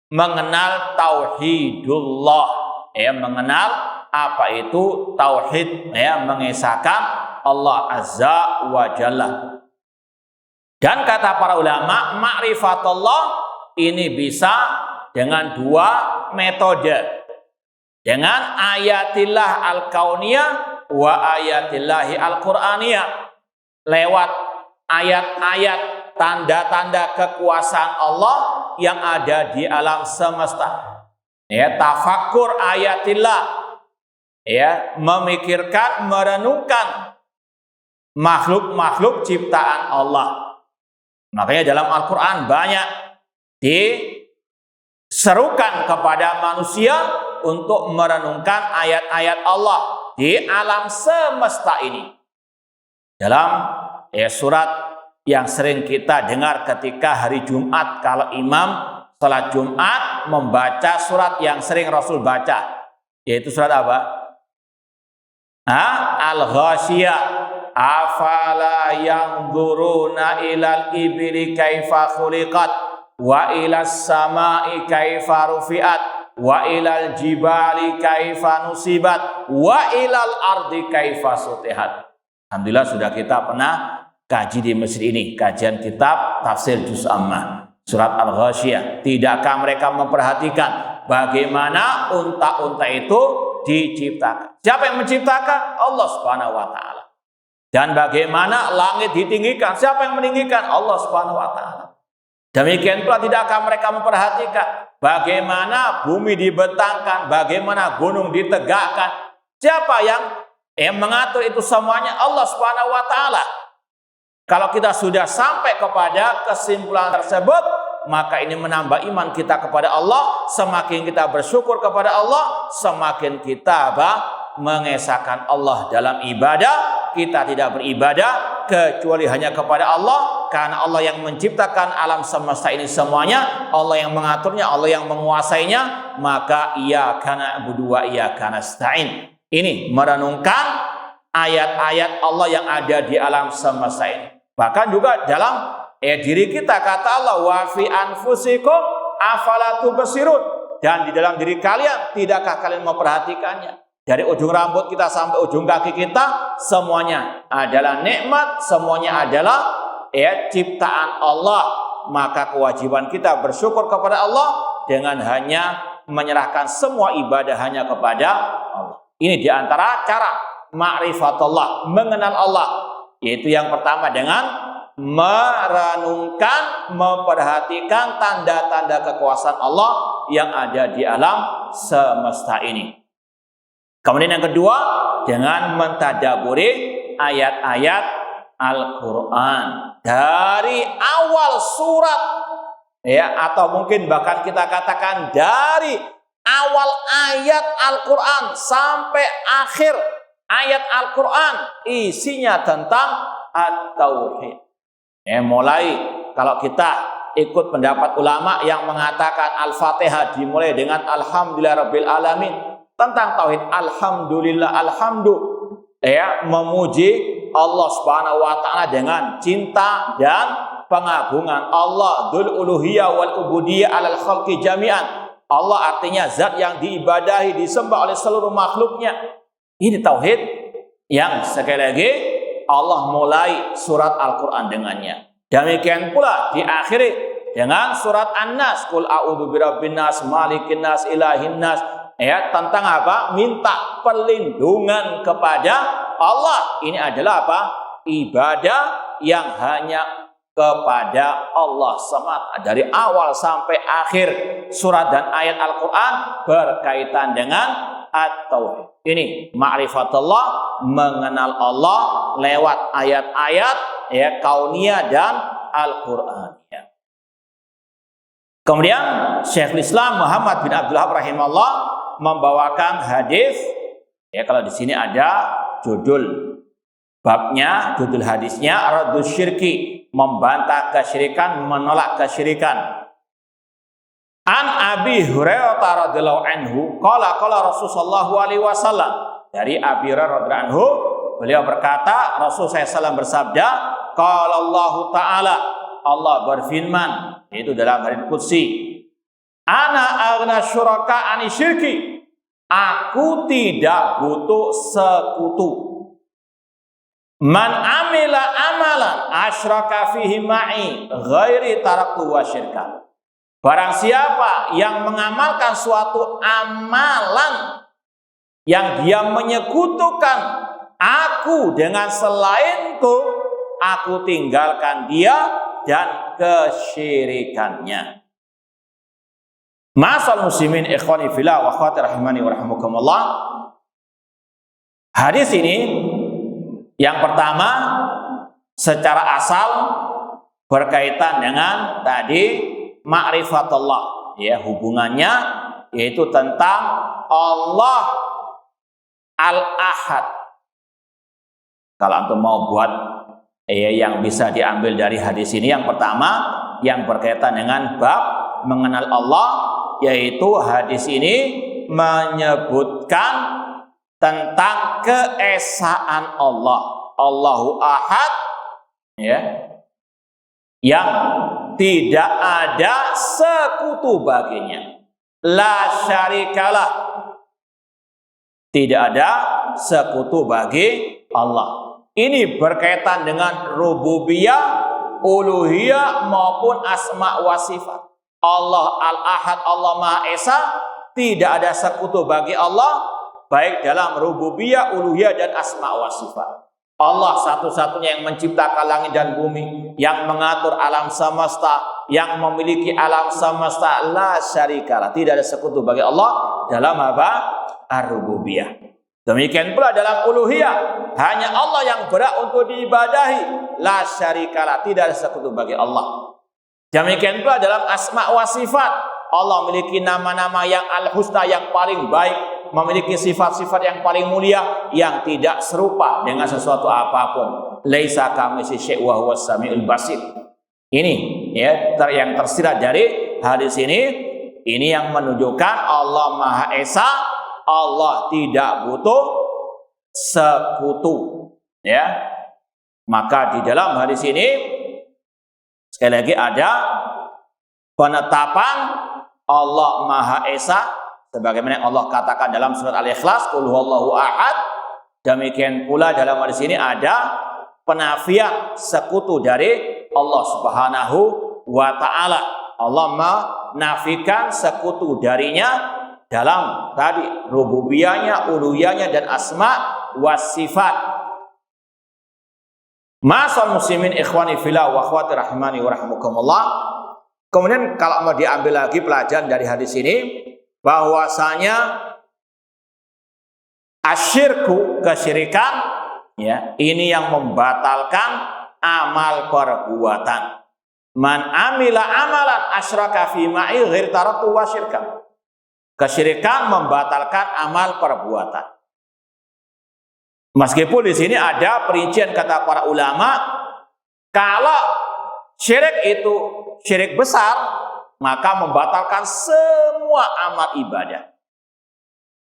mengenal tauhidullah, mengenal apa itu tauhid, mengesahkan Allah azza wa jalla. Dan kata para ulama, ma'rifatullah ini bisa dengan dua metode. Dengan ayatillah al-kauniyah wa ayatillahi al-Qur'aniyah. Lewat ayat-ayat, tanda-tanda kekuasaan Allah yang ada di alam semesta. Tafakkur ayatillah. Memikirkan, merenungkan makhluk-makhluk ciptaan Allah. Makanya dalam Al-Quran banyak diserukan kepada manusia untuk merenungkan ayat-ayat Allah di alam semesta ini. Dalam surat yang sering kita dengar ketika hari Jumat, kalau imam salat Jumat membaca surat yang sering Rasul baca, yaitu surat apa? Al-Ghasyiyah. Afala yanzuruna ilal ibili kaifa khuliqat wa ilas samai kaifa rufi'at wa ilal jibali kaifa nusibat wa ilal ardi kaifa sutihat. Alhamdulillah sudah kita pernah kaji di masjid ini, kajian kitab tafsir Juz Ammah, surat Al-Ghasyiyah. Tidakkah mereka memperhatikan bagaimana unta-unta itu diciptakan? Siapa yang menciptakan? Allah Subhanahu wa taala. Dan bagaimana langit ditinggikan? Siapa yang meninggikan? Allah Subhanahu wa taala. Demikian pula tidakkah mereka memperhatikan bagaimana bumi dibentangkan, bagaimana gunung ditegakkan? Siapa yang mengatur itu semuanya? Allah Subhanahu wa taala. Kalau kita sudah sampai kepada kesimpulan tersebut, maka ini menambah iman kita kepada Allah. Semakin kita bersyukur kepada Allah, semakin kita mengesahkan Allah dalam ibadah. Kita tidak beribadah kecuali hanya kepada Allah, karena Allah yang menciptakan alam semesta ini semuanya, Allah yang mengaturnya, Allah yang menguasainya. Maka iyyaka na'budu wa iyyaka nasta'in. Ini merenungkan ayat-ayat Allah yang ada di alam semesta ini. Bahkan juga dalam diri kita, kata Allah, wa fi anfusikum afala tubsirun. Dan di dalam diri kalian, tidakkah kalian memperhatikannya? Dari ujung rambut kita sampai ujung kaki kita, semuanya adalah nikmat, semuanya adalah ciptaan Allah. Maka kewajiban kita bersyukur kepada Allah dengan hanya menyerahkan semua ibadah hanya kepada Allah. Ini diantara cara ma'rifatullah, mengenal Allah. Yaitu yang pertama dengan merenungkan, memperhatikan tanda-tanda kekuasaan Allah yang ada di alam semesta ini. Kemudian yang kedua, dengan mentadaburi ayat-ayat Al-Quran dari awal surat, atau mungkin bahkan kita katakan dari awal ayat Al-Quran sampai akhir ayat Al-Quran, isinya tentang at-tauhid. Mulai kalau kita ikut pendapat ulama yang mengatakan Al-Fatihah dimulai dengan Alhamdulillahirabbil alamin, tentang tauhid. Alhamdulillah, memuji Allah Subhanahu wa taala dengan cinta dan pengagungan. Allah dzul uluhiyah wal ubudiyah alal khalqi jami'an. Allah artinya zat yang diibadahi, disembah oleh seluruh makhluknya. Ini tauhid yang sekali lagi Allah mulai surat Al-Qur'an dengannya. Demikian pula diakhiri dengan surat An-Nas, qul a'udzu birabbin nas, malikin nas, ilahin nas. Tentang apa? Minta perlindungan kepada Allah. Ini adalah apa? ibadah yang hanya kepada Allah semata. Dari awal sampai akhir surat dan ayat Al-Quran berkaitan dengan at-tauhid. Ini ma'rifatullah, mengenal Allah lewat ayat-ayat kauniyah dan Al-Quran. Kemudian Syekhul Islam Muhammad bin Abdul Wahhab rahimahullah membawakan hadis. Kalau di sini ada judul babnya, judul hadisnya Raddus Syirki, membantah kesyirikan, menolak kesyirikan. An Abi Hurairah radhiyallahu anhu, qala Rasulullah sallallahu alaihi wasallam. Dari Abi Hurairah radhiyallahu anhu, beliau berkata, Rasul SAW bersabda, qala Allah Ta'ala, Allah berfirman, itu dalam hadits qudsi, ana aghna syuraka ani syirki, aku tidak butuh sekutu. Man amila amalan asyraka fihi ma'i ghairi taraktu wa syirka. Barang siapa yang mengamalkan suatu amalan yang dia menyekutukan aku dengan selainku, aku tinggalkan dia dan kesyirikannya. Ma'asal muslimin ikhwani fillah wa akhwati rahimani wa rahimakumullah. Hadis ini yang pertama secara asal berkaitan dengan tadi ma'rifatullah, hubungannya yaitu tentang Allah Al-Ahad. Kalau antum mau buat yang bisa diambil dari hadis ini, yang pertama yang berkaitan dengan bab mengenal Allah, yaitu hadis ini menyebutkan tentang keesaan Allah, Allahu Ahad, yang tidak ada sekutu baginya, la syarikalah, tidak ada sekutu bagi Allah. Ini berkaitan dengan rububiyah, uluhiyah maupun asma wa sifat. Allah Al-Ahad, Allah Maha Esa, tidak ada sekutu bagi Allah, baik dalam rububiyah, uluhiyah dan asma wa sifat. Allah satu-satunya yang menciptakan langit dan bumi, yang mengatur alam semesta, yang memiliki alam semesta, la syarikalah, tidak ada sekutu bagi Allah dalam apa? Ar-rububiyah. Demikian pula dalam uluhiyah, hanya Allah yang berhak untuk diibadahi, la syarikalah, tidak ada sekutu bagi Allah. Demikian pula dalam asma wa sifat, Allah memiliki nama-nama yang al-husna, yang paling baik, memiliki sifat-sifat yang paling mulia, yang tidak serupa dengan sesuatu apapun. Laisa kamitslihi syai'un wa huwas samiul basir. Ini yang tersirat dari hadis ini yang menunjukkan Allah Maha Esa, Allah tidak butuh sekutu. Maka di dalam hadis ini sekali lagi ada penetapan Allah Maha Esa, sebagaimana Allah katakan dalam surat Al-Ikhlas, qul huwallahu ahad. Demikian pula dalam hadis ini ada penafian sekutu dari Allah Subhanahu wa taala. Allah menafikan sekutu darinya dalam tadi rububiyahnya, uluhiyahnya dan asma wa sifat. Ma'asal muslimin ikhwani fillah wa akhwati rahimani wa rahimakumullah. Kemudian kalau mau diambil lagi pelajaran dari hadis ini, bahwasanya asyirku, kesyirikan, ini yang membatalkan amal perbuatan. Man amila amalan asyraka fi ma'i ghairi taraktu wa syirka. Kesyirikan membatalkan amal perbuatan. Meskipun di sini ada perincian kata para ulama, kalau syirik itu syirik besar, maka membatalkan semua amal ibadah.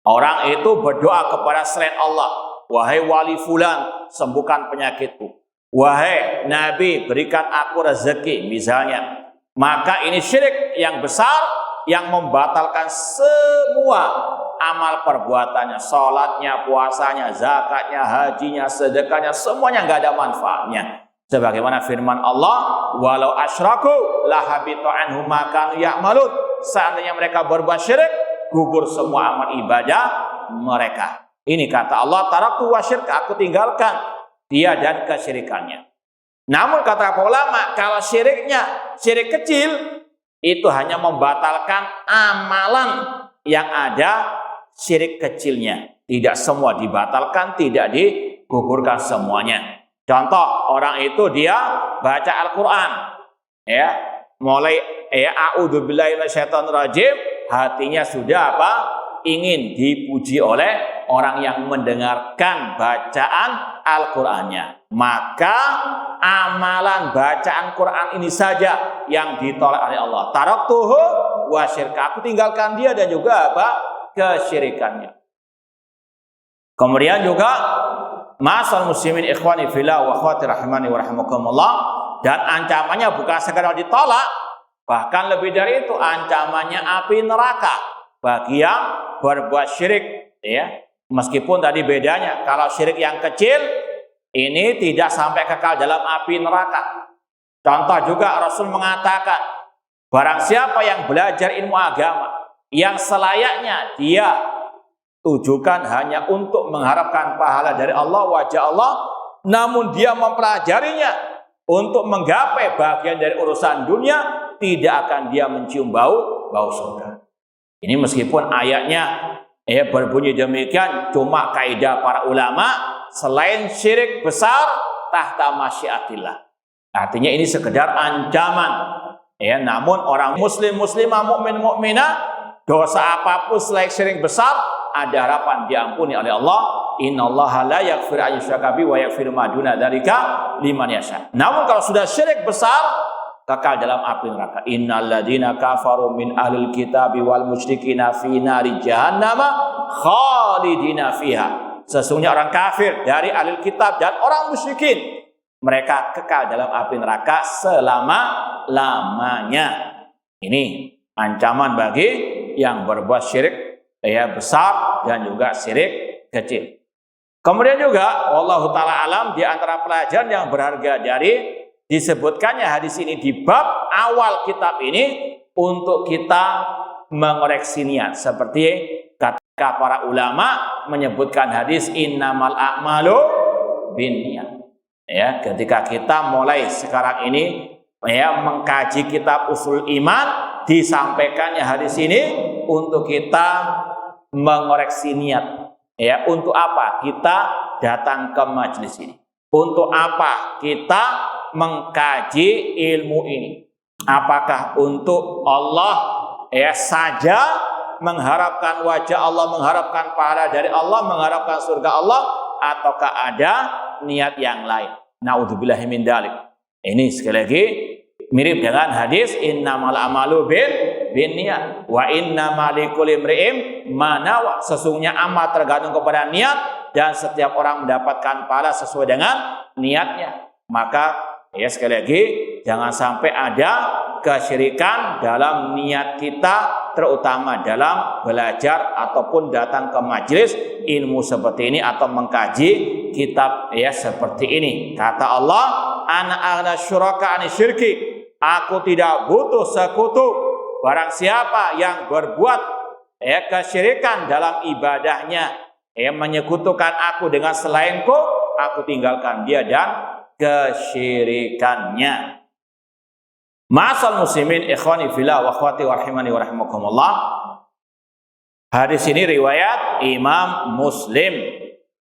Orang itu berdoa kepada selain Allah, wahai wali fulan, sembuhkan penyakitku. Wahai Nabi, berikan aku rezeki, misalnya. Maka ini syirik yang besar yang membatalkan semua amal perbuatannya, sholatnya, puasanya, zakatnya, hajinya, sedekahnya, semuanya nggak ada manfaatnya. Sebagaimana firman Allah, walau asyraku lahabita anhum ma kanu ya'malun. Seandainya mereka berbuat syirik, gugur semua amal ibadah mereka. Ini kata Allah, taraktu wa syirka, aku tinggalkan dia dan kesyirikannya. Namun kata para ulama, kalau syiriknya syirik kecil, itu hanya membatalkan amalan yang ada syirik kecilnya. Tidak semua dibatalkan, tidak digugurkan semuanya. Contoh, orang itu dia baca Al-Quran, ya, mulai a'udzubillahi minasyaitonirrajim, hatinya sudah apa? Ingin dipuji oleh orang yang mendengarkan bacaan Al-Qur'annya. Maka amalan bacaan Quran ini saja yang ditolak oleh Allah. Taraktuhu wa syirka, aku tinggalkan dia dan juga apa? Kesyirikannya. Kemudian juga masal muslimin ikhwani fillah wa akhwati rahimani wa rahimakumullah, dan ancamannya bukan sekedar ditolak, bahkan lebih dari itu, ancamannya api neraka bagi yang berbuat syirik, ya. Meskipun tadi bedanya, kalau syirik yang kecil ini tidak sampai kekal dalam api neraka. Contoh juga Rasul mengatakan, barang siapa yang belajar ilmu agama yang selayaknya dia tujukan hanya untuk mengharapkan pahala dari Allah, wajah Allah, namun dia mempelajarinya untuk menggapai bagian dari urusan dunia, tidak akan dia mencium bau surga. Ini meskipun ayatnya berbunyi demikian, cuma kaidah para ulama, selain syirik besar tahta masyiatillah. Artinya ini sekedar ancaman. Namun orang muslim, muslimah, mukmin, mukminah, dosa apapun selain syirik besar, ada harapan diampuni oleh Allah. Innallaha la yaghfiru an yushraka bihi wa yaghfiru ma duna dzalika liman yasha. Namun kalau sudah syirik besar, kekal dalam api neraka. Innal ladzina kafaru min ahlil kitabi wal musyrikina fi nari jahannama khalidina fiha. Sesungguhnya orang kafir dari ahlul kitab dan orang musyrikin, mereka kekal dalam api neraka selama-lamanya. Ini ancaman bagi yang berbuat syirik besar dan juga syirik kecil. Kemudian juga wallahu taala alam, di antara pelajaran yang berharga dari disebutkannya hadis ini di bab awal kitab ini untuk kita mengoreksi niat, seperti ketika para ulama menyebutkan hadis innamal a'malu binniyat. Ketika kita mulai sekarang ini mengkaji kitab usul iman, disampaikannya hadis ini untuk kita mengoreksi niat. Untuk apa kita datang ke majelis ini? Untuk apa kita mengkaji ilmu ini? Apakah untuk Allah saja, mengharapkan wajah Allah, mengharapkan pahala dari Allah, mengharapkan surga Allah, ataukah ada niat yang lain? Naudzubillahi min dzalik. Ini sekali lagi mirip dengan hadis innamal a'malu binniyat wa innamal likulli imri'in ma nawa. Sesungguhnya amal tergantung kepada niat dan setiap orang mendapatkan pahala sesuai dengan niatnya. Maka sekali lagi jangan sampai ada kesyirikan dalam niat kita, terutama dalam belajar ataupun datang ke majelis ilmu seperti ini atau mengkaji kitab seperti ini. Kata Allah, ana aghna syuraka ani syirki, aku tidak butuh sekutu. Barang siapa yang berbuat kesyirikan dalam ibadahnya, menyekutukan aku dengan selainku, aku tinggalkan dia dan kesyirikannya. Ma'asal muslimin ikhwani fillah wa akhwati rahimani wa rahimakumullah. Hadis ini riwayat Imam Muslim.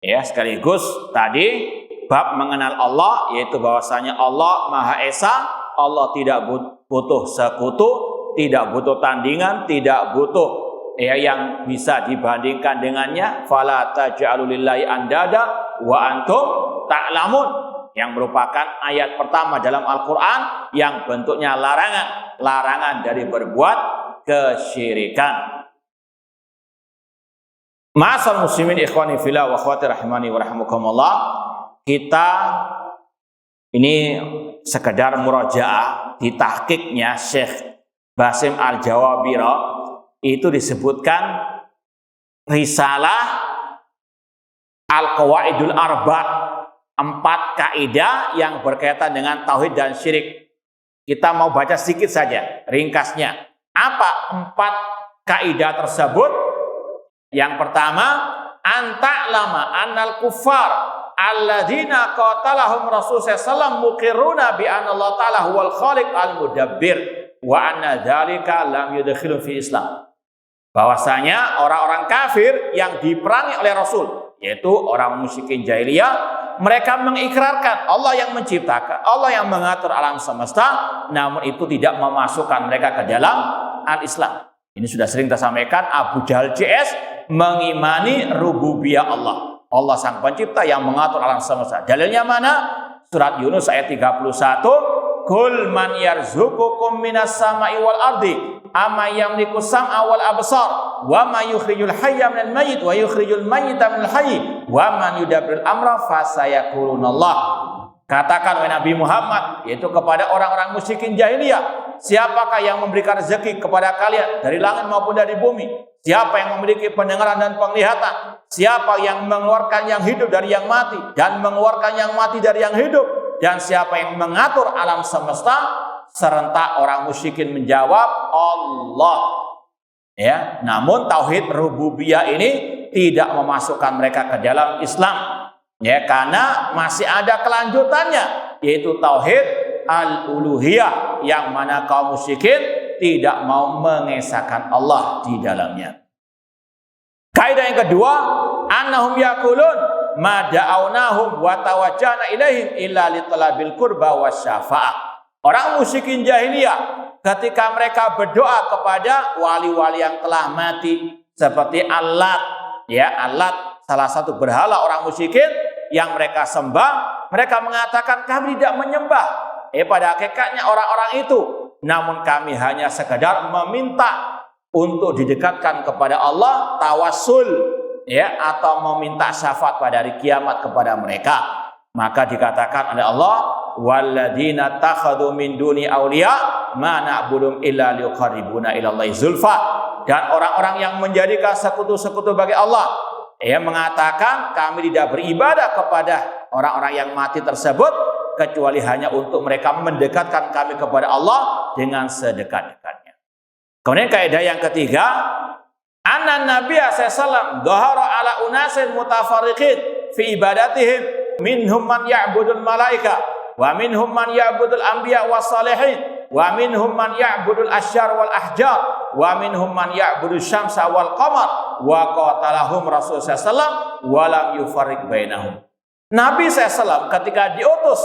Sekaligus tadi bab mengenal Allah, yaitu bahwasanya Allah Maha Esa, Allah tidak butuh sekutu, tidak butuh tandingan, tidak butuh yang bisa dibandingkan dengannya. Fala taj'alu lillahi andada wa antum ta'lamun, yang merupakan ayat pertama dalam Al-Quran yang bentuknya larangan dari berbuat kesyirikan. Ma'asal muslimin ikhwani fillah wa akhwati rahimani wa rahimakumullah. Kita ini sekedar murajaah, di tahqiqnya Syekh Basim Al-Jawabira itu disebutkan risalah Al-Qawaidul Arba', 4 kaidah yang berkaitan dengan tauhid dan syirik. Kita mau baca sedikit saja ringkasnya. Apa 4 kaidah tersebut? Yang pertama, anta'lama annal kuffar alladzina qatalahum Rasul sallallahu muqirruna bi anna Allah ta'ala huwal khaliq al-mudabbir wa anna dzalika lam yudkhilun fi Islam. Bahwasanya orang-orang kafir yang diperangi oleh Rasul, yaitu orang musyrikin jahiliyah, mereka mengikrarkan Allah yang menciptakan, Allah yang mengatur alam semesta, namun itu tidak memasukkan mereka ke dalam al-Islam. Ini sudah sering kita sampaikan, Abu Jahal CS mengimani rububiyah Allah. Allah sang pencipta yang mengatur alam semesta. Dalilnya mana? Surat Yunus ayat 31. Kul man yarzuqukum minas sama'i wal ardi amma yamliku sam'a wal absar wa ma yukhrijul hayya minal mayyit wa yukhrijul mayyita minal hayy wa man yudabbirul amra fasayaqulunallah. Katakan wahai Nabi Muhammad, yaitu kepada orang-orang musyrikin jahiliyah, siapakah yang memberikan rezeki kepada kalian dari langit maupun dari bumi? Siapa yang memiliki pendengaran dan penglihatan? Siapa yang mengeluarkan yang hidup dari yang mati dan mengeluarkan yang mati dari yang hidup? Dan siapa yang mengatur alam semesta? Serentak orang musyrikin menjawab Allah. Ya, namun tauhid rububiyah ini tidak memasukkan mereka ke dalam Islam. Ya, karena masih ada kelanjutannya, yaitu tauhid al-uluhiyah yang mana kaum musyrikin tidak mau mengesahkan Allah di dalamnya. Kaidah yang kedua, annahum yaqulun ma da'awnahum wa tawajjahna ilaihim illa li talabil qurba wasyafa'ah. Orang musyrikin jahiliyah ketika mereka berdoa kepada wali-wali yang telah mati seperti Allat, ya, Allat salah satu berhala orang musyrikin yang mereka sembah, mereka mengatakan kami tidak menyembah pada hakikatnya orang-orang itu, namun kami hanya sekedar meminta untuk didekatkan kepada Allah, tawassul, ya, atau meminta syafaat pada hari kiamat kepada mereka. Maka dikatakan oleh Allah, walladzina takhadhu min duni auliya ma na'budum illa liqarribuna ila Allahi zulfa. Dan orang-orang yang menjadikan sekutu-sekutu bagi Allah, ya, mengatakan kami tidak beribadah kepada orang-orang yang mati tersebut kecuali hanya untuk mereka mendekatkan kami kepada Allah dengan sedekat-dekatnya. Kemudian kaidah yang ketiga, anna nabiyya sallallahu alaihi wasallam dhahara ala unasin mutafarriqin fi ibadatihim, minhum man ya'budul malaika wa minhum man ya'budul anbiya was salihin wa minhum man ya'budul asyar wal ahjar wa minhum man ya'budul syamsa wal qamar wa qatalahum Rasul sallallahu alaihi wasallam wa lam yufarriq bainahum. Nabi SAW ketika diutus,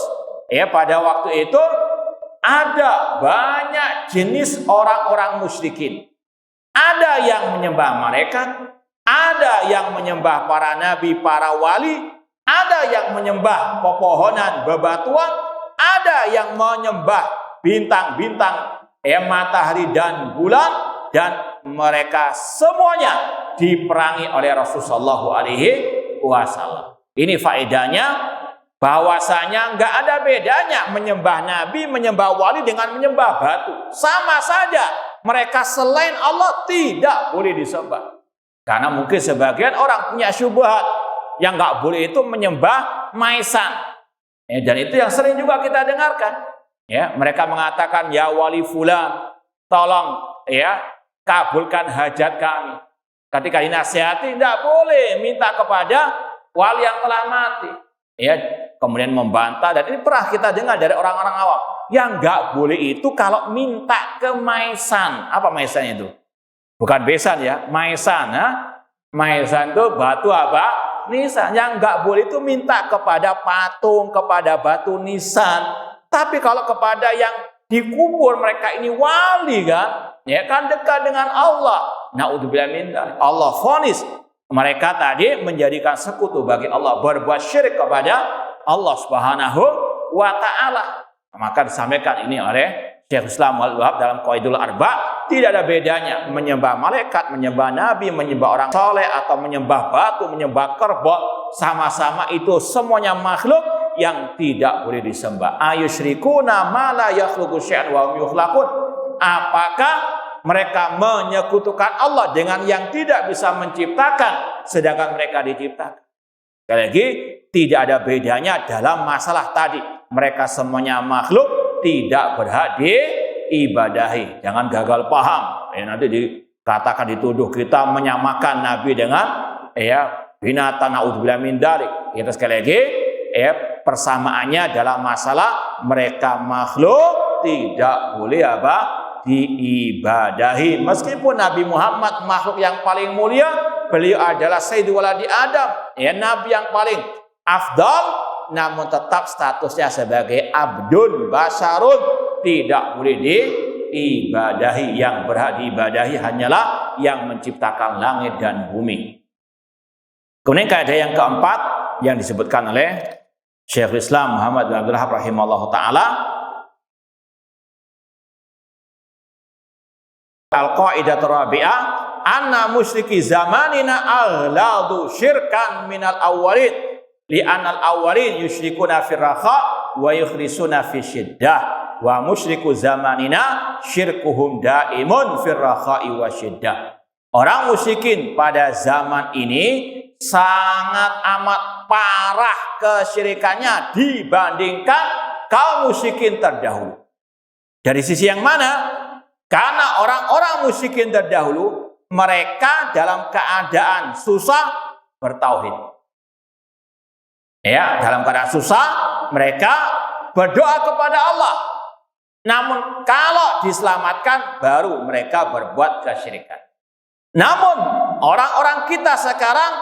ya, pada waktu itu ada banyak jenis orang-orang musyrikin. Ada yang menyembah malaikat, ada yang menyembah para nabi, para wali, ada yang menyembah pepohonan, bebatuan, ada yang menyembah bintang-bintang, ya, matahari dan bulan, dan mereka semuanya diperangi oleh Rasulullah SAW. Ini faedahnya, bahwasanya nggak ada bedanya menyembah nabi, menyembah wali dengan menyembah batu. Sama saja, mereka selain Allah tidak boleh disembah. Karena mungkin sebagian orang punya syubhat, yang nggak boleh itu menyembah maisan. Dan itu yang sering juga kita dengarkan. Ya, mereka mengatakan, ya wali fulan, tolong, ya, kabulkan hajat kami. Ketika dinasihati, tidak boleh minta kepada wali yang telah mati. Ya, kemudian membantah, dan ini pernah kita dengar dari orang-orang awam. Yang nggak boleh itu kalau minta ke maisan. Apa maisan itu? Bukan besan, ya, maisan. Maisan itu batu apa? Nisan. Yang nggak boleh itu minta kepada patung, kepada batu nisan. Tapi kalau kepada yang dikubur, mereka ini wali, kan? Ya, kan dekat dengan Allah. Na'udzubillah min dzalik. Allah vonis mereka tadi menjadikan sekutu bagi Allah, berbuat syirik kepada Allah Subhanahu wa Ta'ala. Maka disampaikan ini oleh Syekh Islam Al-Wahab dalam Qaidul Arba, tidak ada bedanya menyembah malaikat, menyembah nabi, menyembah orang soleh, atau menyembah batu, menyembah kerbau. Sama-sama itu semuanya makhluk yang tidak boleh disembah. Ayusyrikuna ma la yakhluqu syai'an wa hum yukhlaqun. Apakah mereka menyekutukan Allah dengan yang tidak bisa menciptakan, sedangkan mereka diciptakan? Sekali lagi, tidak ada bedanya dalam masalah tadi. Mereka semuanya makhluk, tidak berhak diibadahi. Jangan gagal paham. Nanti dikatakan, dituduh kita menyamakan Nabi dengan, ya, binatang. Na'udzubillah min dzalik. Kita sekali lagi, persamaannya dalam masalah mereka makhluk tidak boleh diibadahi. Meskipun Nabi Muhammad makhluk yang paling mulia, beliau adalah Sayyidul Waladi Adam, Nabi yang paling afdal, namun tetap statusnya sebagai abdun basyarun, tidak boleh diibadahi. Yang berhak diibadahi hanyalah yang menciptakan langit dan bumi. Kemudian kaidah yang keempat yang disebutkan oleh Syekhul Islam Muhammad bin Abdul Wahhab rahimahullahu taala, al-qaidatur rabi'ah anna musyriki zamanina aghladu syirkan minal awwalin li'anal awwalin yusyrikuna fir rakha wa yukhlisuna fi syiddah wa musyriku zamanina syirkuhum daimun fir rakha'i wa syiddah. Orang musyrikin pada zaman ini sangat amat parah kesyirikannya dibandingkan kaum musyrikin terdahulu. Dari sisi yang mana? Karena orang-orang musyrikin terdahulu, mereka dalam keadaan susah bertauhid. Dalam keadaan susah, mereka berdoa kepada Allah. Namun kalau diselamatkan, baru mereka berbuat kesyirikan. Namun orang-orang kita sekarang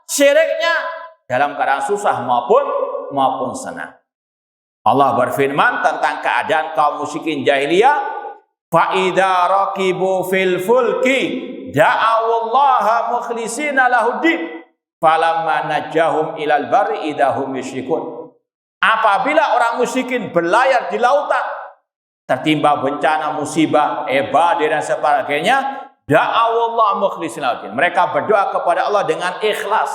syiriknya dalam keadaan susah maupun senang. Allah berfirman tentang keadaan kaum musyrikin jahiliyah, فَإِذَا رَكِبُوا فِي الْفُلْكِ دَعَوُا اللَّهَ مُخْلِصِينَ لَهُ الدِّينَ فَلَمَّا نَجَّاهُمْ إِلَى الْبَرِّ إِذَا هُمْ يُشْرِكُونَ. Apabila orang musyrikin berlayar di lautan, tertimba bencana, musibah, badai dan sebagainya, da'awu Allah mukhlishina lahu. Mereka berdoa kepada Allah dengan ikhlas.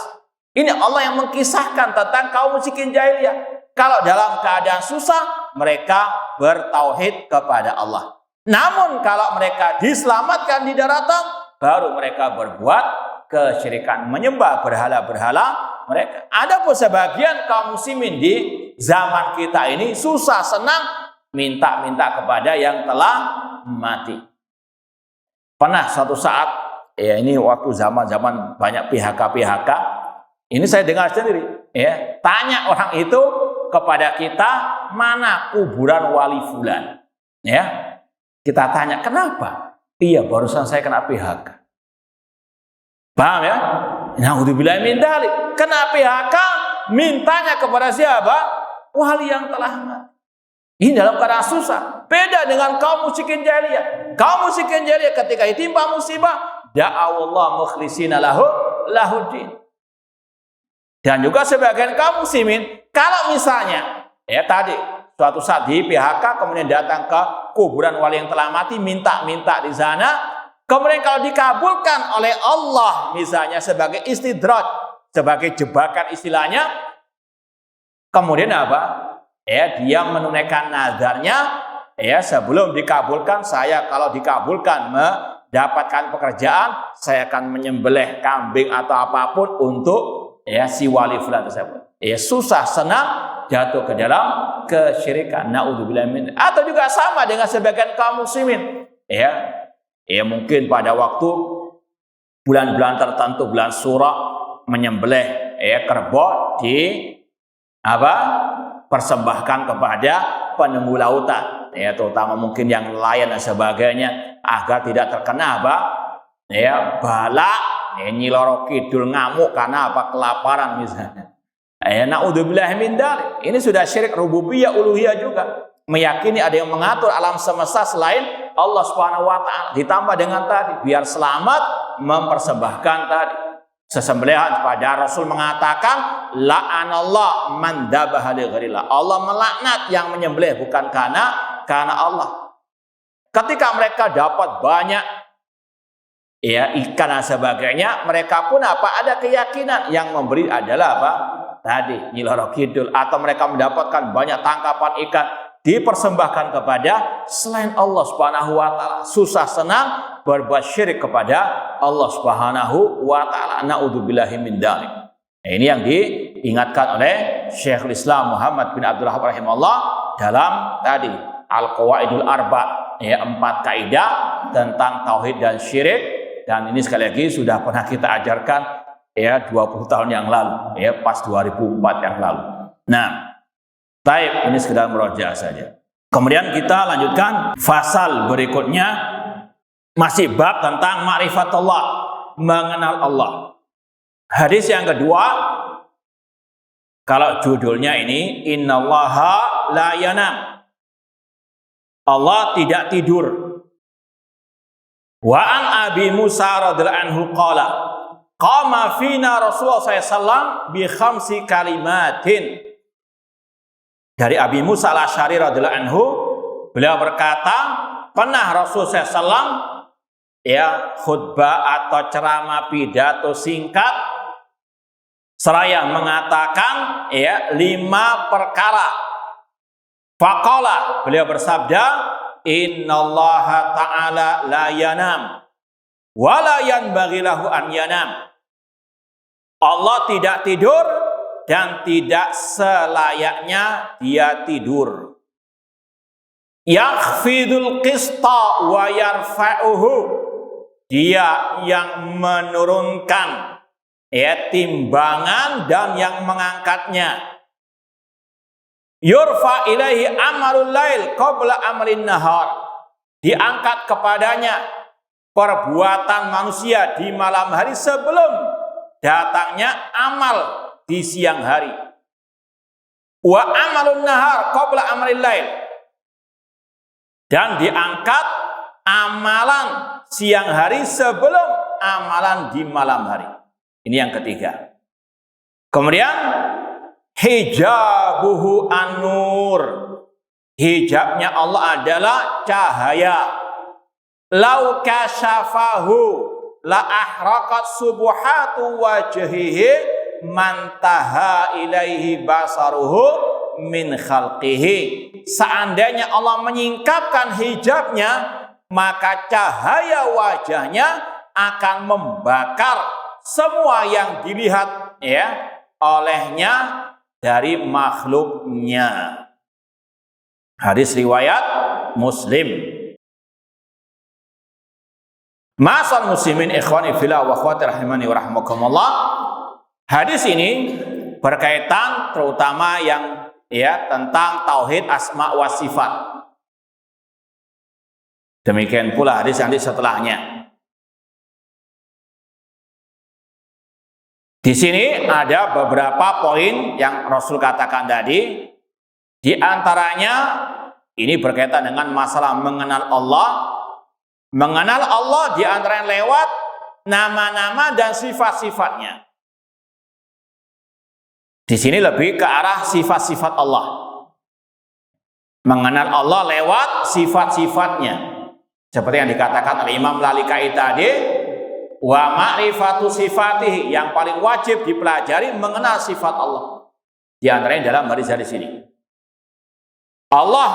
Ini Allah yang mengkisahkan tentang kaum musyrikin jahiliyah. Kalau dalam keadaan susah, mereka bertauhid kepada Allah. Namun kalau mereka diselamatkan di daratan, baru mereka berbuat kesyirikan, menyembah berhala-berhala mereka. Ada pun sebagian kaum muslimin di zaman kita ini susah senang minta-minta kepada yang telah mati. Pernah suatu saat, ini waktu zaman-zaman banyak PHK, ini saya dengar sendiri, tanya orang itu kepada kita, mana kuburan wali fulan? Kita tanya, kenapa? Iya, barusan saya kena PHK. Paham ya? Na'udzubillahi min dzalik. Kena PHK, mintanya kepada siapa? Wali yang telah mati. Ini dalam keadaan susah. Beda dengan kaum musyrikin jahiliyah. Kaum musyrikin jahiliyah ketika ditimpa musibah, da'awallahu mukhlishina lahuddin. Dan juga sebagian kaum muslimin, kalau misalnya tadi suatu saat di PHK kemudian datang ke kuburan wali yang telah mati, minta-minta di sana, kemudian kalau dikabulkan oleh Allah misalnya sebagai istidraj, sebagai jebakan istilahnya, kemudian apa? Dia menunaikan nazarnya, sebelum dikabulkan, saya kalau dikabulkan mendapatkan pekerjaan, saya akan menyembelih kambing atau apapun untuk si wali fulan tersebut. Susah senang jatuh ke dalam kesyirikan. Na'udzubillah min. Atau juga sama dengan sebagian kaum muslimin. Mungkin pada waktu bulan-bulan tertentu, bulan Syura, menyembelih kerbau persembahkan kepada penunggu lautan, terutama mungkin yang nelayan dan sebagainya, agar tidak terkena bala nyiloro kidul ngamuk karena kelaparan misalnya. Na'udzubillah min dzalik. Ini sudah syirik rububiyah uluhiyah juga. Meyakini ada yang mengatur alam semesta selain Allah Subhanahu wa taala. Ditambah dengan tadi biar selamat mempersembahkan tadi sesembelihan. Pada Rasul mengatakan la'anallah man dzabaha li ghairillah. Allah melaknat yang menyembelih bukan karena Allah. Ketika mereka dapat banyak ikan dan sebagainya, mereka pun ada keyakinan yang memberi adalah tadi nyiloro kidul, atau mereka mendapatkan banyak tangkapan ikan dipersembahkan kepada selain Allah Subhanahu wa taala. Susah senang berbuat syirik kepada Allah Subhanahu wa taala. Na'udzubillahi min dzalik. Ini yang diingatkan oleh Syekhul Islam Muhammad bin Abdul Wahhab rahimahullah dalam tadi Al-Qawaidul Arba', 4 kaidah tentang tauhid dan syirik. Dan ini sekali lagi sudah pernah kita ajarkan 20 tahun yang lalu, pas 2004 yang lalu. Nah, taib, ini sekedar murojaah saja. Kemudian kita lanjutkan fasal berikutnya, masih bab tentang ma'rifatullah, mengenal Allah. Hadis yang kedua, kalau judulnya ini innallaha la yanam, Allah tidak tidur. Wa an Abi Musa radhiyallahu anhu qala qama fina Rasulullah SAW bi khamsi kalimatin. Dari Abi Musa al-Asy'ari radhiyallahu anhu, beliau berkata, pernah Rasulullah SAW khutbah atau ceramah pidato singkat seraya mengatakan 5 perkara. Faqala, beliau bersabda, innallaha ta'ala la yanam wa la yanbaghi lahu an yanam. Allah tidak tidur dan tidak selayaknya dia tidur. Yakhfidul qista wa yarfa'uhu, dia yang menurunkan timbangan dan yang mengangkatnya. Yurfa ilaihi amalul lail qabla amalin nahar, diangkat kepadanya perbuatan manusia di malam hari sebelum datangnya amal di siang hari. Wa amalun nahar qabla amalil lail, dan diangkat amalan siang hari sebelum amalan di malam hari. Ini yang ketiga. Kemudian hijabuhu an-nur, hijabnya Allah adalah cahaya. Lau kasyafahu la ahraqat subuhatu wajhihi mantaha ilaihi basaruhu min khalqihi. Seandainya Allah menyingkapkan hijabnya, maka cahaya wajahnya akan membakar semua yang dilihat olehnya dari makhluknya. Hadis riwayat Muslim. Ma'asal muslimin ikhwani fillah wa akhwati rahimani wa rahmakumullah. Hadis ini berkaitan terutama yang tentang tauhid asma wa sifat. Demikian pula hadis yang setelahnya. Di sini ada beberapa poin yang Rasul katakan tadi. Di antaranya ini berkaitan dengan masalah mengenal Allah. Mengenal Allah di antaranya lewat nama-nama dan sifat-sifatnya. Di sini lebih ke arah sifat-sifat Allah. Mengenal Allah lewat sifat-sifatnya. Seperti yang dikatakan oleh Imam Lalikai tadi, wa ma'rifatu sifatihi, yang paling wajib dipelajari mengenal sifat Allah. Di antaranya dalam hadis ini. Allah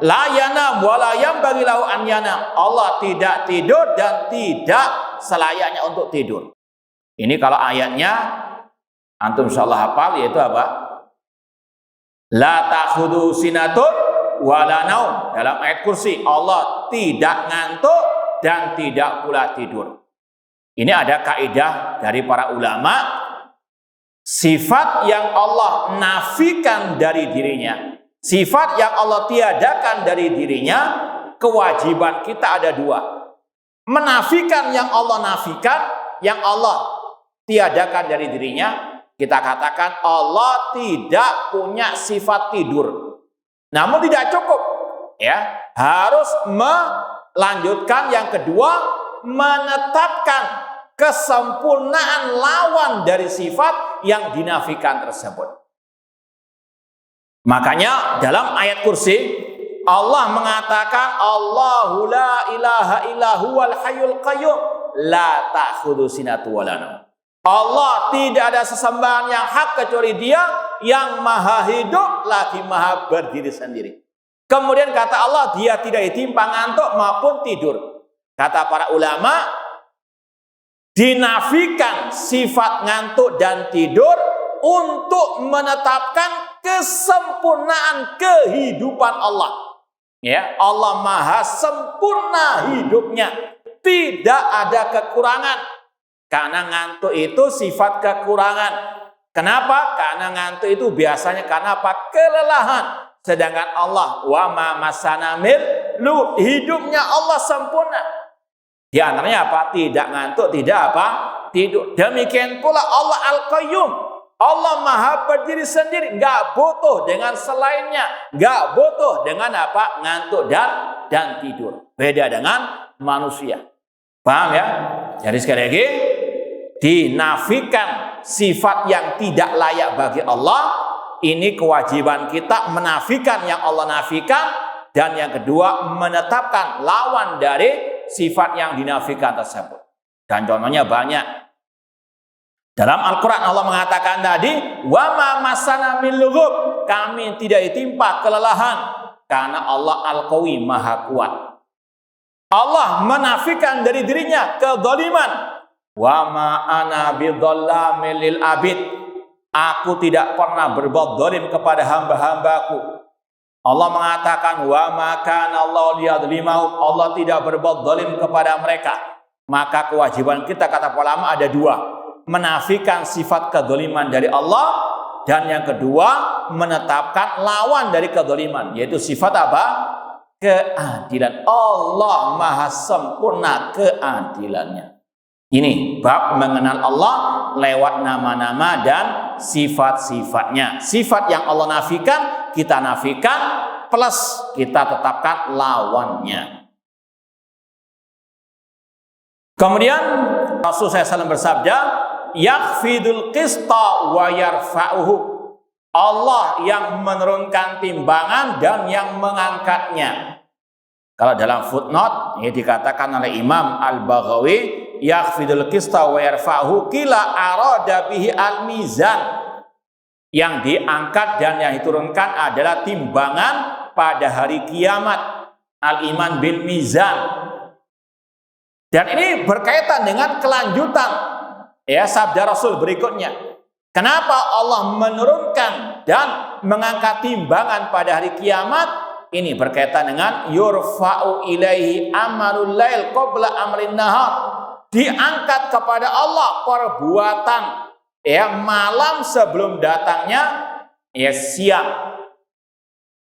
la yanam wa la yanbaghi lahu an yanam. Allah tidak tidur dan tidak selayaknya untuk tidur. Ini kalau ayatnya antum insyaallah hafal, yaitu apa? La ta'khudhu sinatun wa la naum. Dalam ayat kursi, Allah tidak ngantuk dan tidak pula tidur. Ini ada kaidah dari para ulama, sifat yang Allah nafikan dari dirinya, sifat yang Allah tiadakan dari dirinya, kewajiban kita ada dua. Menafikan yang Allah nafikan, yang Allah tiadakan dari dirinya, kita katakan Allah tidak punya sifat tidur. Namun tidak cukup, harus melanjutkan yang kedua, menetapkan kesempurnaan lawan dari sifat yang dinafikan tersebut. Makanya dalam ayat kursi Allah mengatakan Allahu la ilaha illa huwal hayyul qayyum la ta'khudhu sinatu wa la naum. Allah tidak ada sesembahan yang hak kecuali Dia yang maha hidup lagi maha berdiri sendiri. Kemudian kata Allah, Dia tidak ditimpa ngantuk maupun tidur. Kata para ulama, dinafikan sifat ngantuk dan tidur untuk menetapkan kesempurnaan kehidupan Allah. Allah maha sempurna hidupnya, tidak ada kekurangan. Karena ngantuk itu sifat kekurangan. Kenapa? Karena ngantuk itu biasanya karena apa? Kelelahan. Sedangkan Allah wa ma masana lu, hidupnya Allah sempurna. Di antaranya apa? Tidak ngantuk, tidak apa? Tidur. Demikian pula Allah Al-Qayyum. Allah Maha berdiri sendiri, nggak butuh dengan selainnya, nggak butuh dengan apa? Ngantuk dan tidur. Beda dengan manusia. Paham ya? Jadi sekali lagi, dinafikan sifat yang tidak layak bagi Allah. Ini kewajiban kita menafikan yang Allah nafikan, dan yang kedua menetapkan lawan dari sifat yang dinafikan tersebut. Dan contohnya banyak. Dalam Al-Quran Allah mengatakan tadi, wa ma masana min lughub, kami tidak ditimpa kelelahan, karena Allah Al-Qawi, Maha kuat. Allah menafikan dari dirinya kezaliman. Wa ma ana bidzallamin lil abid, aku tidak pernah berbuat zalim kepada hamba-hambaku. Allah mengatakan wa ma kana Allah liyadzlimahum, Allah tidak berbuat zalim kepada mereka. Maka kewajiban kita, kata ulama, ada dua: menafikan sifat kezaliman dari Allah, dan yang kedua menetapkan lawan dari kezaliman, yaitu sifat apa? Keadilan. Allah Maha sempurna keadilannya. Ini bab mengenal Allah lewat nama-nama dan sifat-sifatnya. Sifat yang Allah nafikan, kita nafikan, plus kita tetapkan lawannya. Kemudian Rasulullah SAW bersabda, yakhfidul qista wa yarfa'uhu. Allah yang menurunkan timbangan dan yang mengangkatnya. Kalau dalam footnote ini dikatakan oleh Imam Al-Baghawi, yakhfidul qista wa yarfa'uhu kila arada bihi al-mizan. Yang diangkat dan yang diturunkan adalah timbangan pada hari kiamat, al-iman bil mizan. Dan ini berkaitan dengan kelanjutan ya sabda Rasul berikutnya. Kenapa Allah menurunkan dan mengangkat timbangan pada hari kiamat? Ini berkaitan dengan yurfa'u ilaihi amalul lail qabla amrin nahar. Diangkat kepada Allah perbuatan ya malam sebelum datangnya ya siang.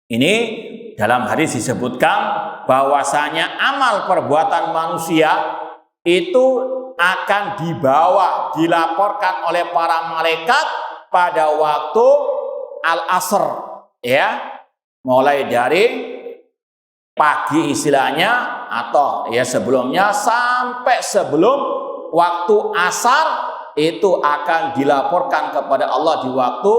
Ini dalam hadis disebutkan bahwasanya amal perbuatan manusia itu akan dibawa, dilaporkan oleh para malaikat pada waktu al-asr ya, mulai dari pagi istilahnya atau ya sebelumnya sampai sebelum waktu asar, itu akan dilaporkan kepada Allah di waktu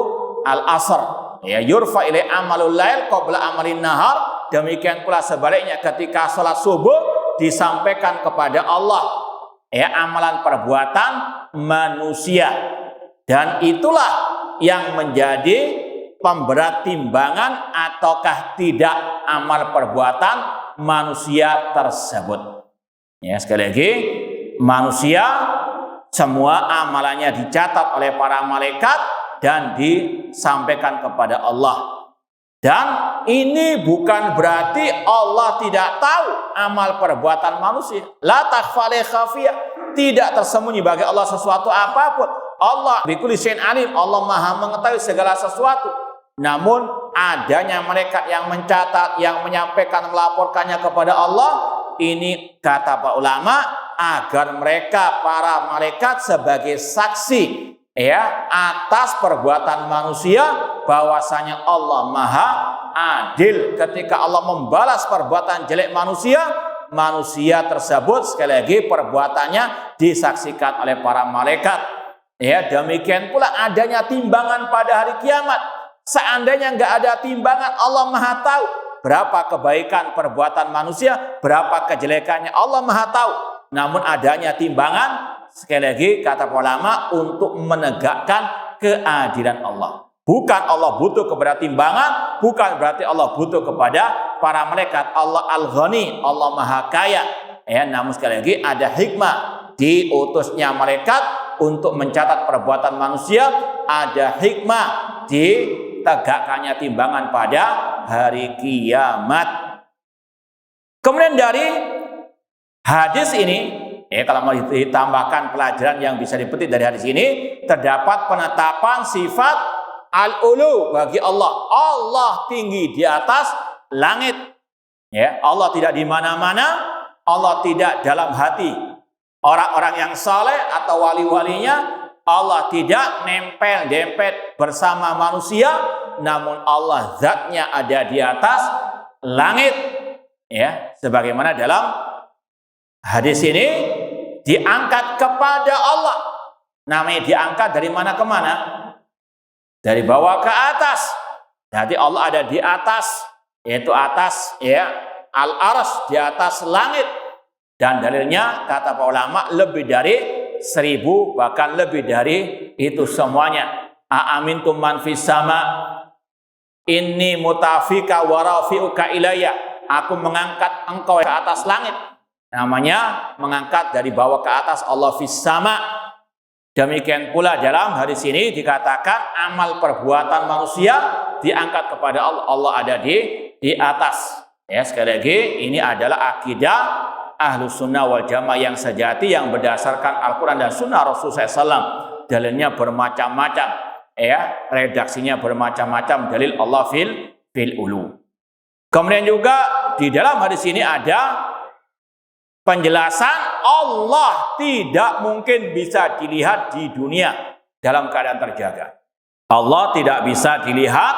al-asr ya, yurfa ilai amalul lail qabla amalin nahar. Demikian pula sebaliknya ketika sholat subuh disampaikan kepada Allah ya amalan perbuatan manusia, dan itulah yang menjadi pemberat timbangan ataukah tidak amal perbuatan manusia tersebut. Ya, sekali lagi, manusia semua amalannya dicatat oleh para malaikat dan disampaikan kepada Allah. Dan ini bukan berarti Allah tidak tahu amal perbuatan manusia. La takhfa li khafiyah, tidak tersembunyi bagi Allah sesuatu apapun. Allah bikulli syai'in alim, Allah Maha mengetahui segala sesuatu. Namun adanya malaikat yang mencatat, yang menyampaikan, melaporkannya kepada Allah, ini kata para ulama agar mereka para malaikat sebagai saksi ya atas perbuatan manusia, bahwasanya Allah Maha adil. Ketika Allah membalas perbuatan jelek manusia, manusia tersebut sekali lagi perbuatannya disaksikan oleh para malaikat. Ya, demikian pula adanya timbangan pada hari kiamat. Seandainya nggak ada timbangan, Allah Maha tahu berapa kebaikan perbuatan manusia, berapa kejelekannya, Allah Maha tahu. Namun adanya timbangan, sekali lagi kata ulama, untuk menegakkan keadilan Allah. Bukan Allah butuh kepada timbangan, bukan berarti Allah butuh kepada para malaikat. Allah Al-Ghani, Allah Maha Kaya. Ya, namun sekali lagi ada hikmah diutusnya malaikat untuk mencatat perbuatan manusia, ada hikmah ditegakkannya timbangan pada hari kiamat. Kemudian dari hadis ini kalau mau ditambahkan pelajaran yang bisa dipetik dari hadis ini, terdapat penetapan sifat al-ulu bagi Allah. Allah tinggi di atas langit. Ya, Allah tidak di mana-mana, Allah tidak dalam hati orang-orang yang saleh atau wali-walinya. Allah tidak nempel-dempet bersama manusia, namun Allah zatnya ada di atas langit. Ya, sebagaimana dalam hadis ini diangkat kepada Allah. Namanya diangkat dari mana ke mana? Dari bawah ke atas. Jadi Allah ada di atas, yaitu atas ya al-arsy, di atas langit. Dan dalilnya kata para ulama lebih dari 1000, bahkan lebih dari itu semuanya. Aamintum man fis sama inni mutafika wa rafi'uka ilayya. Aku mengangkat engkau ke atas langit. Namanya mengangkat dari bawah ke atas, Allah fis sama. Demikian pula dalam hadis ini dikatakan amal perbuatan manusia diangkat kepada Allah. Allah ada di atas. Ya, sekali lagi ini adalah akidah Ahlus Sunnah wal Jamaah yang sejati, yang berdasarkan Al-Quran dan Sunnah Rasulullah SAW. Dalilnya bermacam-macam, ya, redaksinya bermacam-macam. Dalil Allah fil ulu. Kemudian juga di dalam hadis ini ada penjelasan Allah tidak mungkin bisa dilihat di dunia dalam keadaan terjaga. Allah tidak bisa dilihat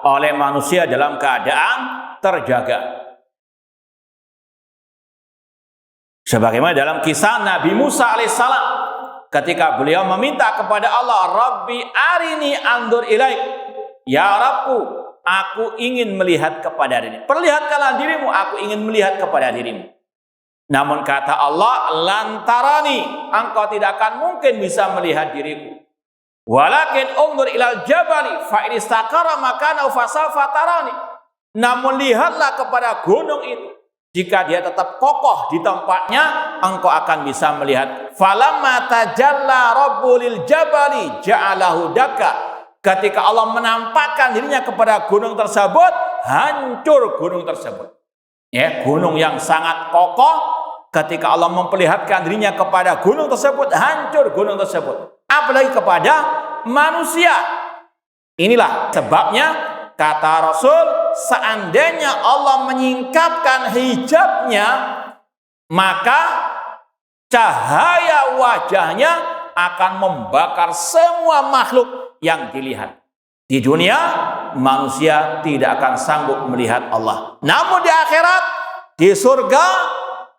oleh manusia dalam keadaan terjaga. Sebagaimana dalam kisah Nabi Musa alaihissalam, ketika beliau meminta kepada Allah, Rabbi arini andur ilaik. Ya Rabbku, aku ingin melihat kepada dirimu. Perlihatkanlah dirimu, aku ingin melihat kepada dirimu. Namun kata Allah, lantarani, engkau tidak akan mungkin bisa melihat diriku. Walakin undur ilal jabali fa in istaqarra makanahu fasawfa tarani. Namun lihatlah kepada gunung itu. Jika dia tetap kokoh di tempatnya, engkau akan bisa melihat. Falamma tajalla rabbul lil jabali ja'alahu dakka. Ketika Allah menampakkan dirinya kepada gunung tersebut, hancur gunung tersebut. Ya, gunung yang sangat kokoh, ketika Allah memperlihatkan dirinya kepada gunung tersebut, hancur gunung tersebut. Apalagi kepada manusia. Inilah sebabnya kata Rasul, seandainya Allah menyingkapkan hijabnya, maka cahaya wajahnya akan membakar semua makhluk yang dilihat. Di dunia, manusia tidak akan sanggup melihat Allah. Namun di akhirat, di surga,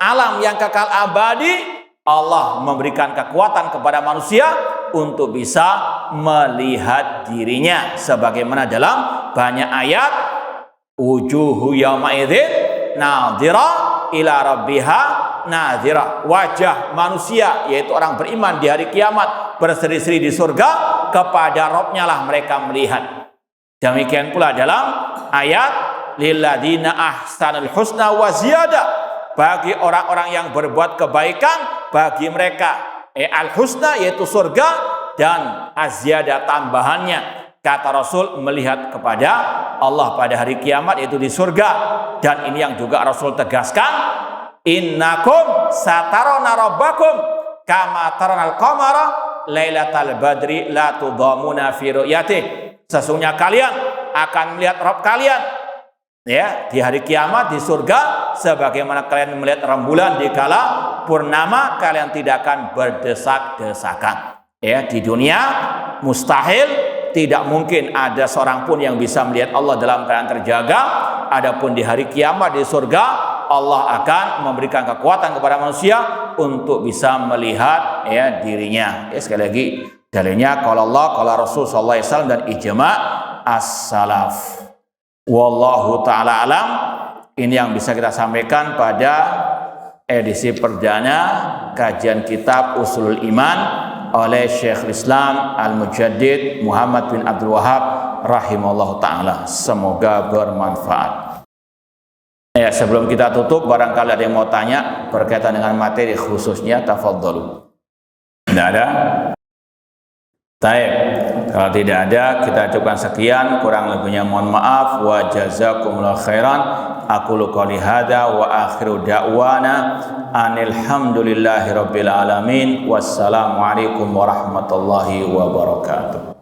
alam yang kekal abadi, Allah memberikan kekuatan kepada manusia untuk bisa melihat dirinya. Sebagaimana dalam banyak ayat, wujuhu yawma idzin nadhira ila rabbiha nadhira. Wajah manusia, yaitu orang beriman di hari kiamat, berseri-seri di surga, kepada Rabb-nya lah mereka melihat. Demikian pula dalam ayat lilladzina ahsanul husna wa ziyadah. Bagi orang-orang yang berbuat kebaikan, bagi mereka al-husna, yaitu surga, dan az-ziyadah, tambahannya. Kata Rasul, melihat kepada Allah pada hari kiamat, yaitu di surga. Dan ini yang juga Rasul tegaskan, innakum satarona rabbakum kama taronal qamara lailatal badri la tudhamuna fi ru'yatih. Sesungguhnya kalian akan melihat Rabb kalian, ya, di hari kiamat di surga, sebagaimana kalian melihat rembulan di kala purnama, kalian tidak akan berdesak-desakan. Ya, di dunia mustahil, tidak mungkin ada seorang pun yang bisa melihat Allah dalam keadaan terjaga. Adapun di hari kiamat di surga, Allah akan memberikan kekuatan kepada manusia untuk bisa melihat ya dirinya. Ya, sekali lagi dalilnya kalau Allah, kalau Rasul sallallahu alaihi wasallam dan ijma' as-salaf. Wallahu ta'ala alam. Ini yang bisa kita sampaikan pada edisi perdana kajian kitab Ushulul Iman oleh Syekhul Islam Al-Mujaddid Muhammad bin Abdul Wahhab rahimahullah ta'ala. Semoga bermanfaat. Ya, sebelum kita tutup, barangkali ada yang mau tanya berkaitan dengan materi khususnya, tafadhalu. Tidak ada? Taib. Kalau tidak ada, kita cukupkan sekian, kurang lebihnya mohon maaf. Wa jazakumullahu khairan. Aqulu qouli hadza wa akhiru da'wana anil hamdulillahi rabbil alamin. Wassalamu alaikum warahmatullahi wabarakatuh.